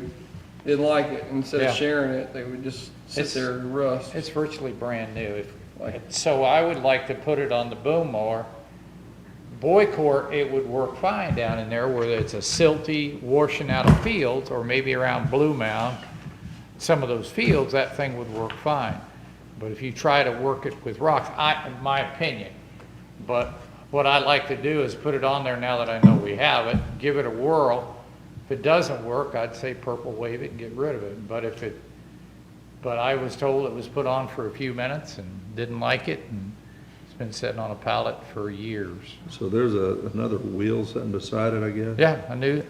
didn't like it. Instead Yeah. of sharing it, they would just sit It's- there and rust. It's virtually brand new. Like- So I would like to put it on the boom mower. Boy Court, it would work fine down in there where it's a silty washing out of fields, or maybe around Blue Mound, some of those fields, that thing would work fine. But if you try to work it with rocks, in my opinion, but what I'd like to do is put it on there now that I know we have it, give it a whirl. If it doesn't work, I'd say purple wave it and get rid of it. But I was told it was put on for a few minutes and didn't like it, and it's been sitting on a pallet for years. So there's another wheel sitting beside it, I guess? Yeah, a new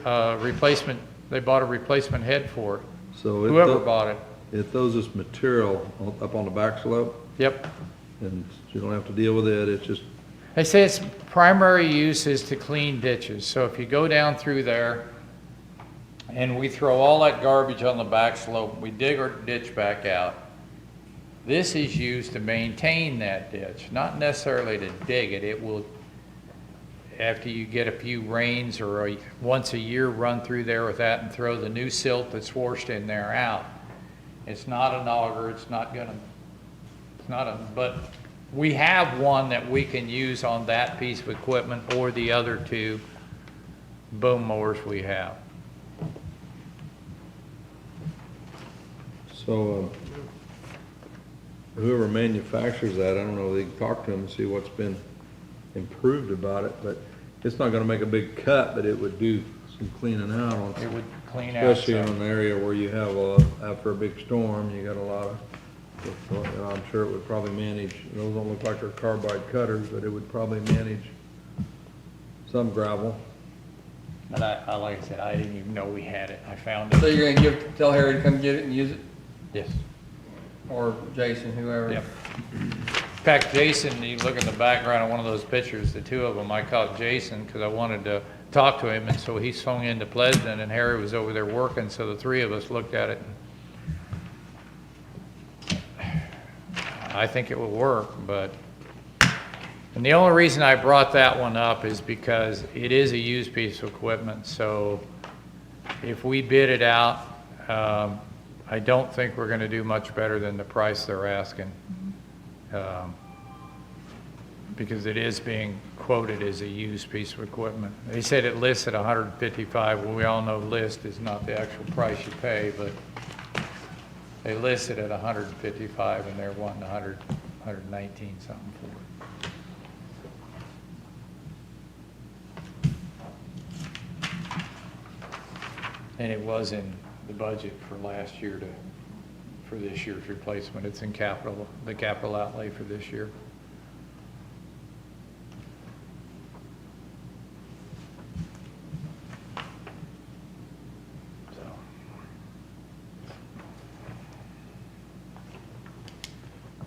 replacement, they bought a replacement head for it. So it Whoever bought it. It throws this material up on the back slope, Yep. and you don't have to deal with it, it's just, They say its primary use is to clean ditches. So if you go down through there and we throw all that garbage on the back slope, we dig our ditch back out, this is used to maintain that ditch, not necessarily to dig it. It will, after you get a few rains or once a year, run through there with that and throw the new silt that's washed in there out. It's not an auger, but we have one that we can use on that piece of equipment or the other two boom mowers we have. so whoever manufactures that, I don't know, they can talk to them and see what's been improved about it, but it's not gonna make a big cut, but it would do some cleaning out on, It would clean out especially on some. an area where you have after a big storm, you got a lot of, I'm sure it would probably manage, those don't look like they're carbide cutters, but it would probably manage some gravel. But I, like I said, I didn't even know we had it. I found So it. you're gonna tell Harry to come get it and use it, Yes. or Jason, whoever? Yep. fact, Jason, you look in the background of one of those pictures, the two of them, I called Jason because I wanted to talk to him, and so he swung into Pleasant, and Harry was over there working, so the three of us looked at it. I think it will work, but, and the only reason I brought that one up is because it is a used piece of equipment, so if we bid it out, I don't think we're gonna do much better than the price they're asking. Because it is being quoted as a used piece of equipment. They said it lists at 155. Well, we all know list is not the actual price you pay, but they list it at 155 and they're wanting 119 something for it. And it was in the budget for last year for this year's replacement. It's in the capital outlay for this year.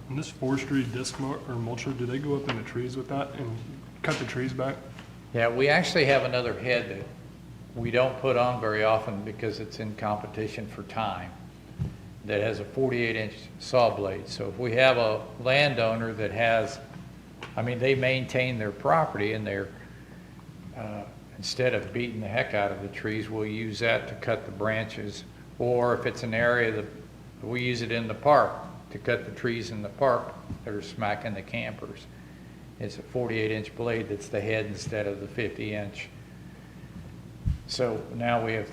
And this forestry disc mulcher, do they go up in the trees with that and cut the trees back? Yeah, we actually have another head that we don't put on very often because it's in competition for time, that has a 48-inch saw blade. So if we have a landowner that has, I mean, they maintain their property and they're, instead of beating the heck out of the trees, we'll use that to cut the branches. Or if it's an area that we use it in the park to cut the trees in the park that are smacking the campers. It's a 48-inch blade that's the head instead of the 50-inch. So now we have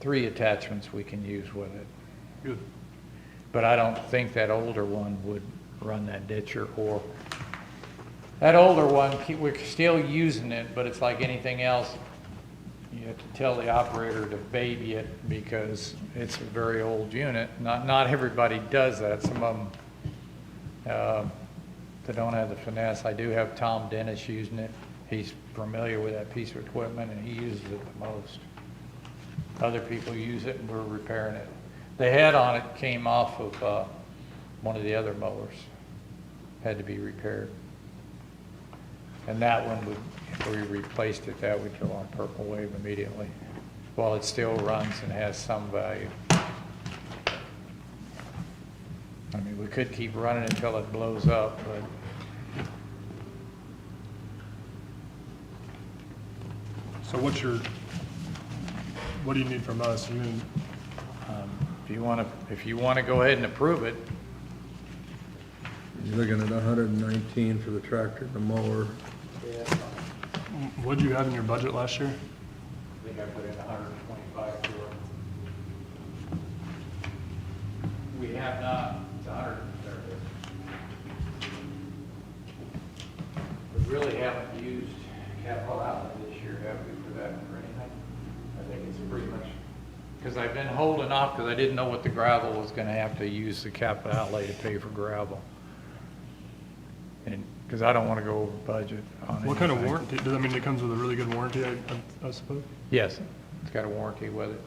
3 attachments we can use with it. Good. But I don't think that older one would run that ditcher, or that older one, we're still using it, but it's like anything else. You have to tell the operator to baby it because it's a very old unit. Not everybody does that. Some of them that don't have the finesse. I do have Tom Dennis using it. He's familiar with that piece of equipment and he uses it the most. Other people use it and we're repairing it. The head on it came off of one of the other mowers. Had to be repaired. And that one would, if we replaced it, that would go on Purple Wave immediately, while it still runs and has some value. I mean, we could keep running until it blows up, but So what do you need from us? You mean, if you want to go ahead and approve it, You're looking at 119 for the tractor, the mower. what'd you have in your budget last year? I think I put in 125 for it. We have not, it's 130. We really haven't used capital outlay this year, have we, for that, for anything? I think it's pretty much, because I've been holding off because I didn't know what the gravel was going to have to use the capital outlay to pay for gravel. And, because I don't want to go over budget on What kind of anything. warranty? Does that mean it comes with a really good warranty, I suppose? Yes, it's got a warranty with it.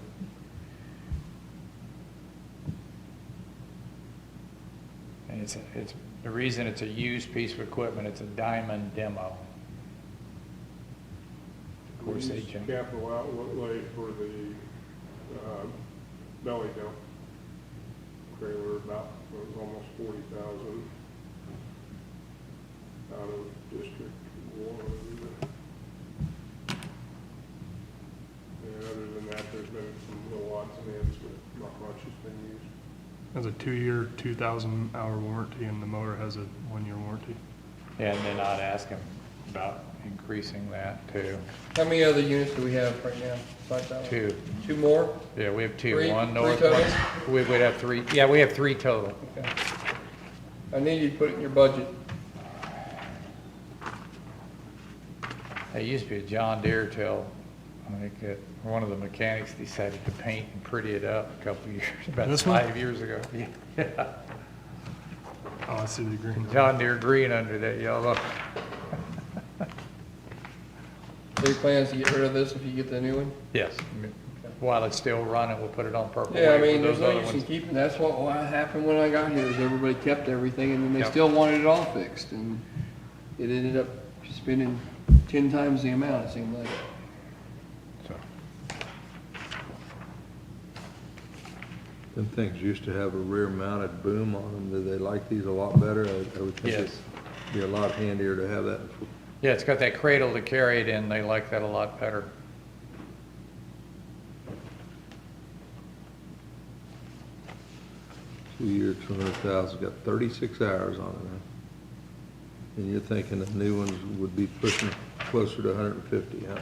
And it's the reason it's a used piece of equipment, it's a diamond demo. Of course, they jump. Capital outlay for the belly dump trailer, about, it was almost 40,000 out of District 1. And other than that, there's been some little odds and ends, but not much has been used. Has a 2-year, 2,000-hour warranty, and the motor has a 1-year warranty. And then I'd ask them about increasing that too. How many other units do we have right now besides that one? 2. 2 more? Yeah, we have 2. Three- One three north, total? one. We would have 3. Yeah, we have 3 total. Okay. I need you to put it in your budget. It used to be a John Deere till I think that one of the mechanics decided to paint and pretty it up a couple of years, about This one? 5 years ago. Yeah. Oh, I see the green. John Deere green under that yellow. Any plans to get rid of this if you get the new one? Yes. while it's still running, we'll put it on purple Yeah, I wave mean, with there's those no other use in ones. keeping, that's what happened when I got here, is everybody kept everything, and then they Yep. still wanted it all fixed, and it ended up spending 10 times the amount, it seemed like. So, Them things used to have a rear-mounted boom on them. Do they like these a lot better? I would think Yes. it'd be a lot handier to have that. yeah, it's got that cradle to carry it in, they like that a lot better. 2 years, 200,000, got 36 hours on it, huh? And you're thinking the new ones would be pushing closer to 150, huh?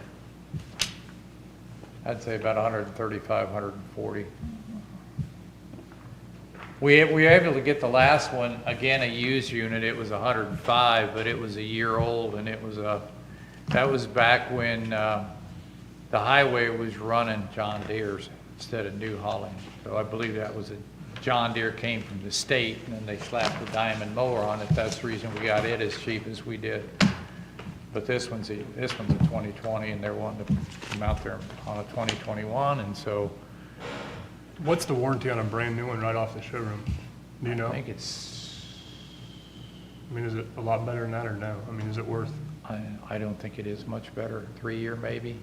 I'd say about 135, 140. We were able to get the last one, again, a used unit, it was 105, but it was a year old, and it was that was back when the highway was running John Deere's instead of New Holland. So I believe that was a John Deere came from the state, and then they slapped the diamond mower on it. That's the reason we got it as cheap as we did. But this one's a 2020, and they're wanting to come out there on a 2021, and so What's the warranty on a brand new one right off the showroom? Do you know? I think it's, I mean, is it a lot better than that or no? I mean, is it worth? I don't think it is much better, 3-year maybe.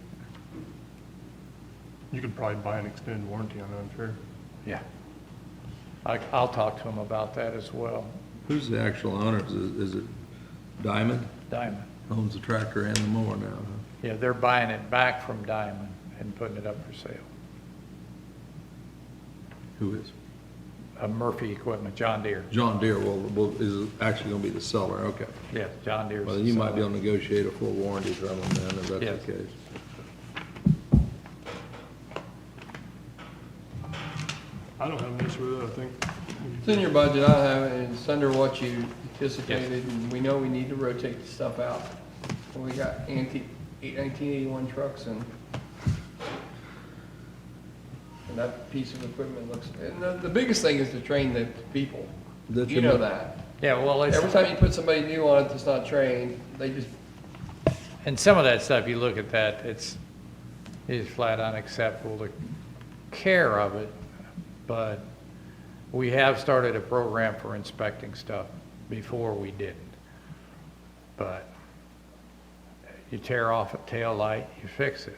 You could probably buy an extended warranty on it, I'm sure. Yeah. I'll talk to them about that as well. Who's the actual owner? Is it Diamond? Diamond. Owns the tractor and the mower now, huh? Yeah, they're buying it back from Diamond and putting it up for sale. Who is? Murphy Equipment, John Deere. John Deere, well, is actually gonna be the seller, okay. Yeah, John Deere's. Well, the you might be seller. able to negotiate a full warranty from them then, if Yes. that's the case. I don't have an issue with it, I think. It's in your budget, I don't have it, and it's under what you anticipated, and we know we need to rotate the stuff out. And we got antique 1981 trucks, and that piece of equipment looks, and the biggest thing is to train the people. That's You your know mo- that. Yeah, well, Every time you put somebody new on it that's not trained, they just, and some of that stuff, you look at that, it's flat unacceptable, the care of it, but we have started a program for inspecting stuff. Before we didn't. But you tear off a tail light, you fix it.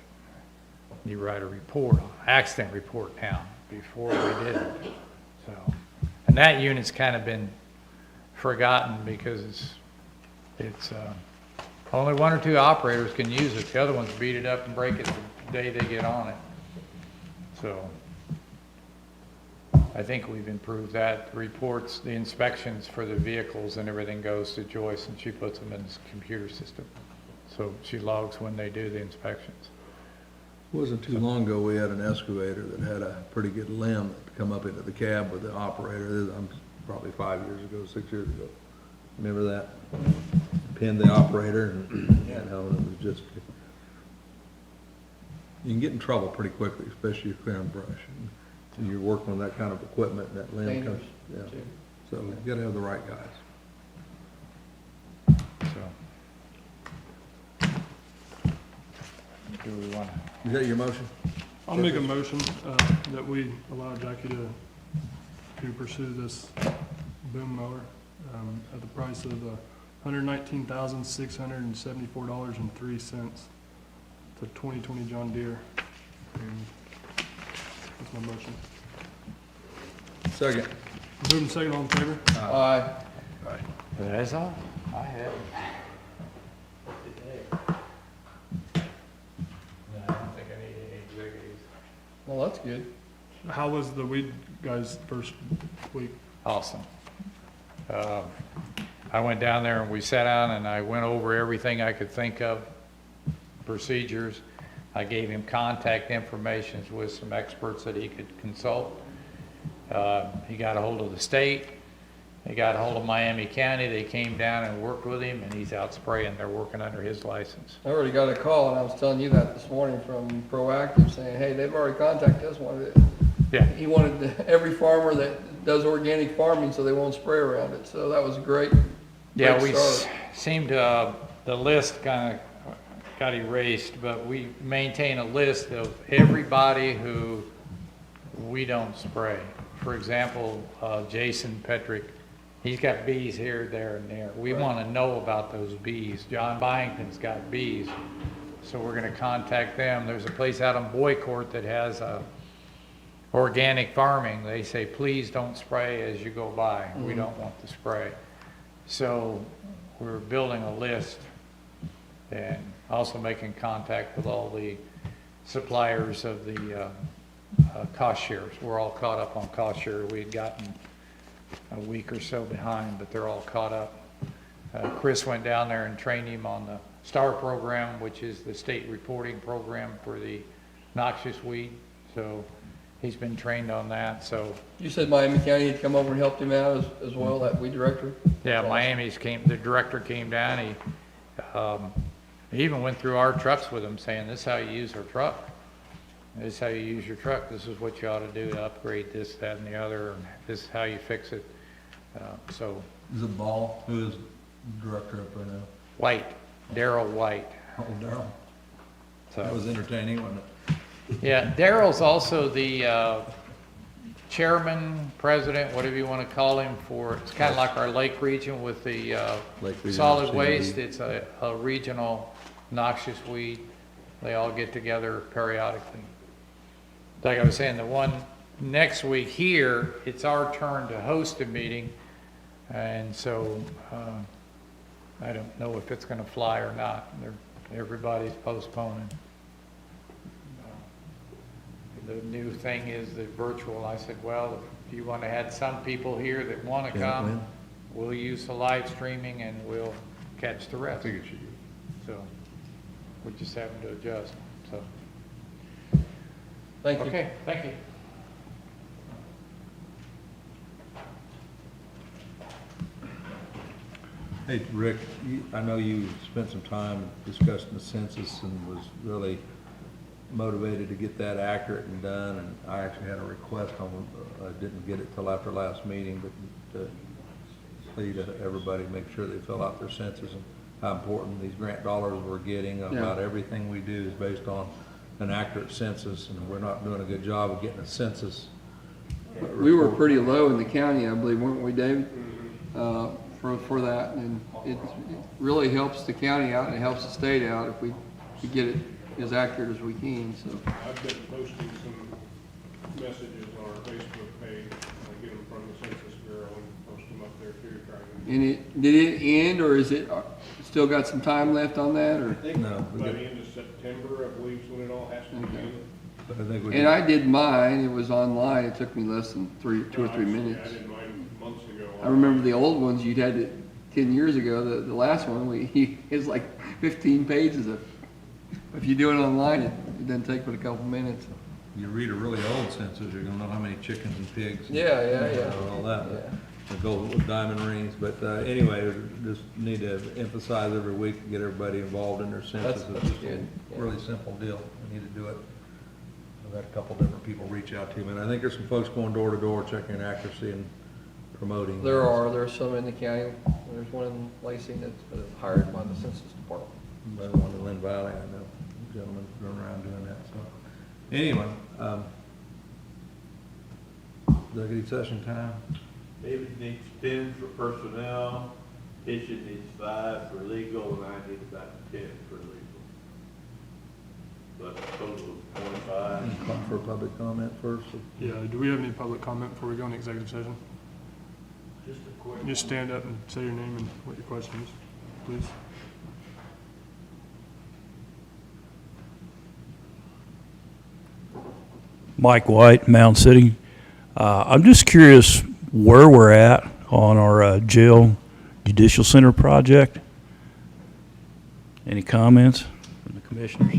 You write a report, accident report now. Before we didn't. So, and that unit's kind of been forgotten because it's only 1 or 2 operators can use it. The other ones beat it up and break it the day they get on it. So I think we've improved that. The reports, the inspections for the vehicles and everything goes to Joyce, and she puts them in this computer system. So she logs when they do the inspections. Wasn't too long ago, we had an excavator that had a pretty good limb that come up into the cab with the operator. Probably 5 years ago, 6 years ago. Remember that? Pinned the operator and, it was just, you can get in trouble pretty quickly, especially if you're clearing brush. And you're working on that kind of equipment, that limb comes, dangerous, yeah. too. So you gotta have the right guys. So. Do we want to? Is that your motion? I'll make a motion that we allow Jackie to pursue this boom mower at the price of $119,674.03. It's a 2020 John Deere. And that's my motion. Second. Moving second, all in favor? Aye. That's all I had. No, I don't think I need any executives. Well, that's good. How was the weed guys' first week? Awesome. I went down there and we sat down and I went over everything I could think of, procedures. I gave him contact information with some experts that he could consult. He got a hold of the state. He got a hold of Miami County. They came down and worked with him, and he's out spraying. They're working under his license. I already got a call, and I was telling you that this morning from Proactive, saying, hey, they've already contacted us. Yeah. He wanted every farmer that does organic farming so they won't spray around it. So that was great. Yeah, Great we start. seemed to, the list kind of got erased, but we maintain a list of everybody who we don't spray. For example, Jason Petrick, he's got bees here, there, and there. We want to know about those bees. John Byington's got bees, so we're going to contact them. There's a place out on Boy Court that has organic farming. They say, please don't spray as you go by. We don't want to spray. So we're building a list and also making contact with all the suppliers of the cost shares. We're all caught up on cost share. We had gotten a week or so behind, but they're all caught up. Chris went down there and trained him on the STAR program, which is the state reporting program for the noxious weed. So he's been trained on that. So You said Miami County had come over and helped him out as well, that weed director? yeah, the director came down. He even went through our trucks with him, saying, this is how you use our truck. This is how you use your truck. This is what you ought to do to upgrade this, that, and the other. And this is how you fix it. So Is it Ball who is director up right now? White, Daryl White. Oh, Darrell. So, That was entertaining, wasn't it? yeah, Daryl's also the chairman, president, whatever you want to call him, for, it's kind of like our lake region with the Lake region solid CMD. waste. It's a regional noxious weed. They all get together periodically. Like I was saying, the one next week here, it's our turn to host a meeting. And so I don't know if it's going to fly or not. Everybody's postponing. The new thing is the virtual. I said, well, if you want to have some people here that want to come, we'll use the live streaming and we'll catch the rest. So we're just having to adjust. So Thank you. okay, thank you. Hey, Rick, I know you spent some time discussing the census and was really motivated to get that accurate and done, and I actually had a request on, I didn't get it till after last meeting, but to plead to everybody, make sure they fill out their census and how important these grant dollars we're getting. About everything we do is based on an accurate census, and we're not doing a good job of getting a census. We were pretty low in the county, I believe, weren't we, David? For that, and it really helps the county out and it helps the state out if we get it as accurate as we can, so. I've been posting some messages on our Facebook page, I get them from the Census Bureau and post them up there too, trying And did it end, or is it still got some time left on that, or? to. No, By the end of September, I believe, is when it all has to be done. but I think we And I did mine, it was online, it took me less than 2 or 3 minutes. I did mine months ago. I remember the old ones you'd had it 10 years ago, the last one, it was like 15 pages of, if you do it online, it doesn't take but a couple minutes. You read a really old census, you're gonna know how many chickens and pigs. Yeah. And all that, the gold with diamond rings, but anyway, just need to emphasize every week to get everybody involved in their census. That's It's just good, a really simple deal, we need to do it. I've had a couple different people reach out to me, and I think there's some folks going door to door checking accuracy and promoting. There's some in the county, there's one in Lacey that's been hired by the Census Department. Another one in Linn Valley, I know, gentlemen going around doing that, so. Anyway, executive session time. David needs 10 for personnel, Tisha needs 5 for legal, and I need about 10 for legal. But a total of 25. Call for public comment first. Yeah, do we have any public comment before we go into executive session? Just a quick. Just stand up and say your name and what your question is, please. Mike White, Mound City. I'm just curious where we're at on our jail judicial center project. Any comments from the commissioners?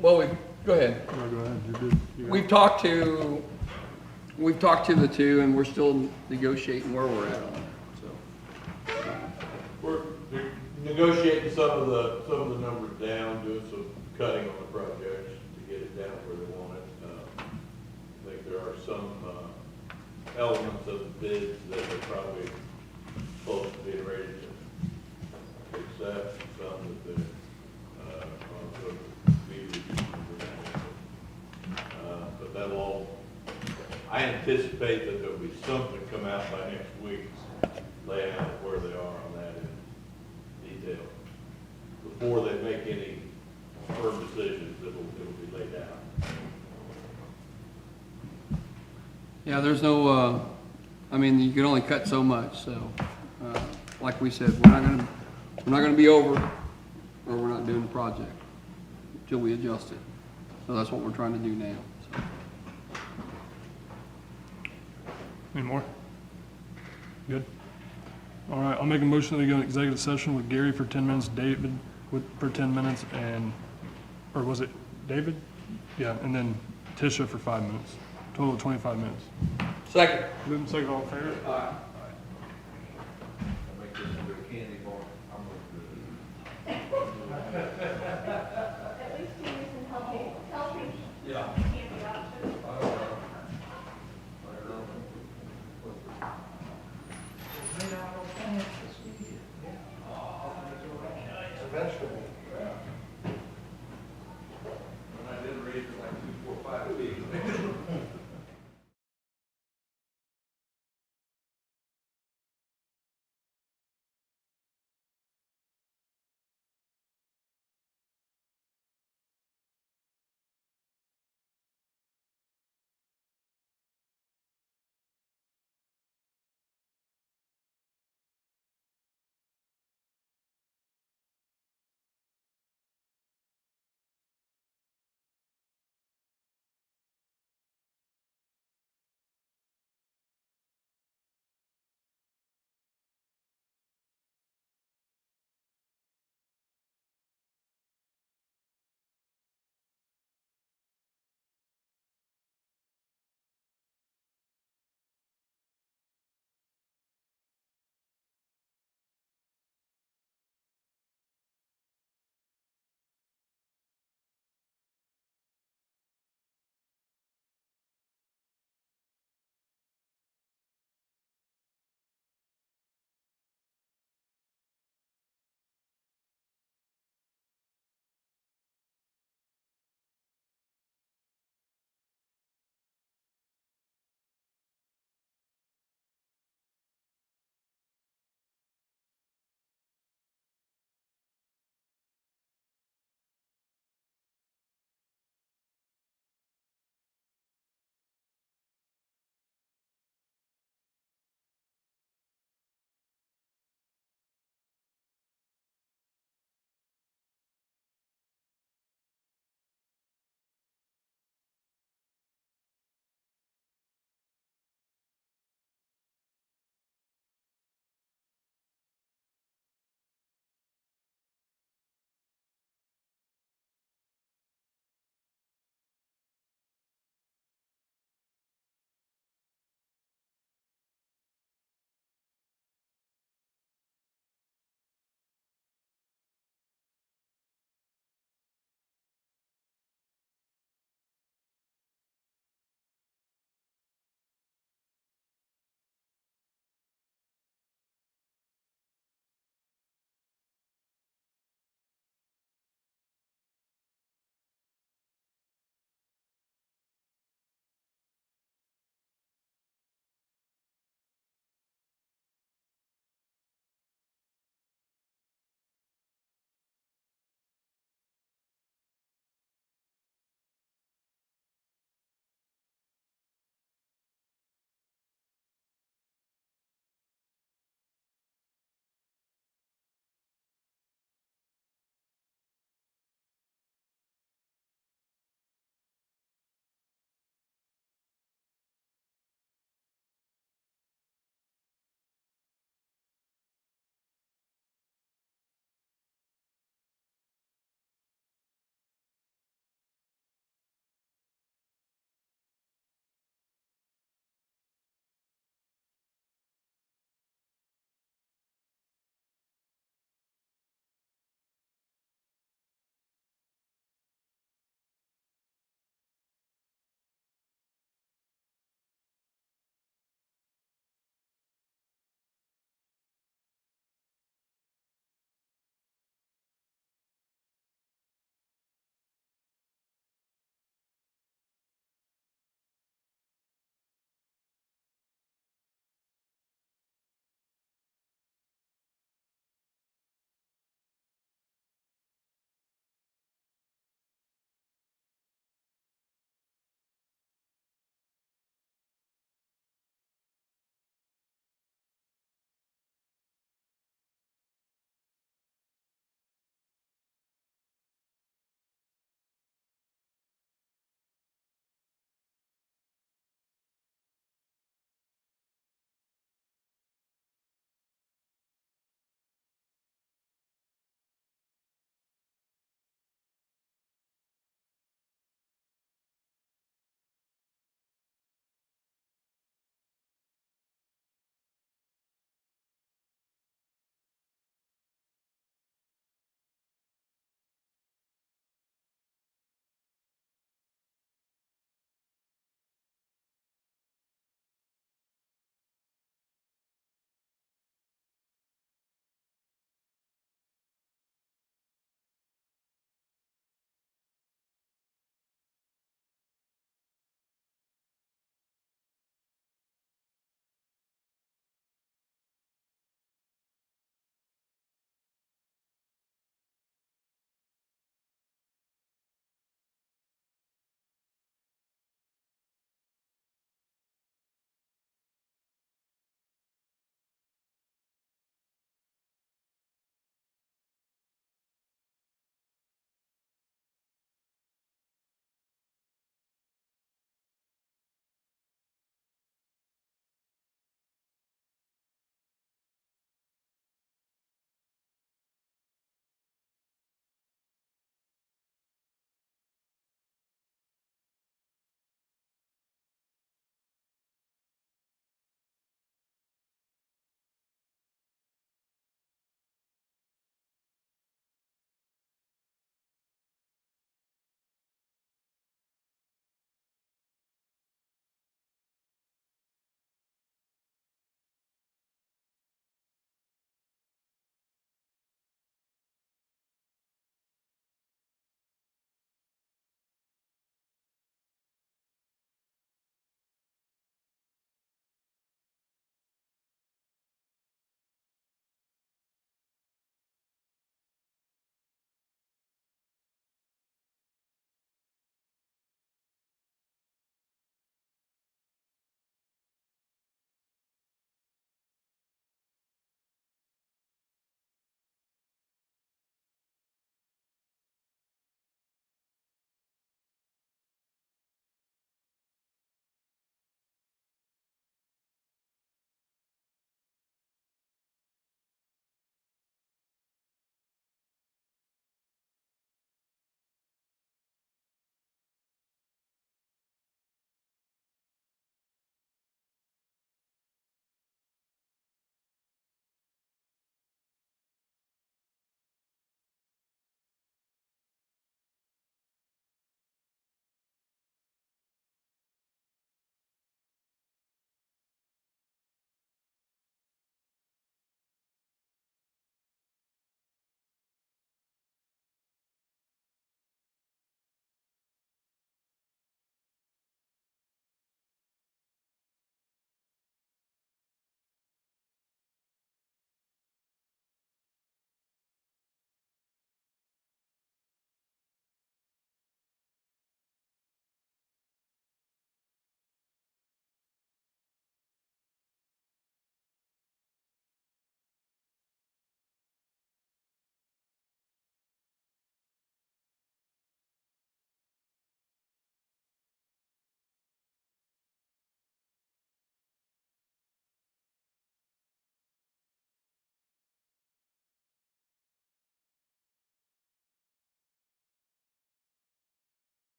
Well, go ahead. No, go ahead, you're good. You got it. We've talked to the two, and we're still negotiating where we're at on it, so. We're negotiating some of the numbers down, doing some cutting on the projects to get it down where they want it. I think there are some elements of the bids that are probably close to being ready to fix that. that'll all, I anticipate that there'll be something come out by next week, laying out where they are on that in detail. Before they make any firm decisions, it'll be laid out. Yeah, there's no, I mean, you can only cut so much, so, like we said, we're not gonna be over, or we're not doing the project until we adjust it. So that's what we're trying to do now, so. Any more? Good? All right, I'll make a motion that we go into executive session with Gary for 10 minutes, David for 10 minutes, and, or was it David? Yeah, and then Tisha for 5 minutes. Total of 25 minutes. Second. Moving second, all in favor? Aye. Make this into a candy bar. At least you can help me. Yeah.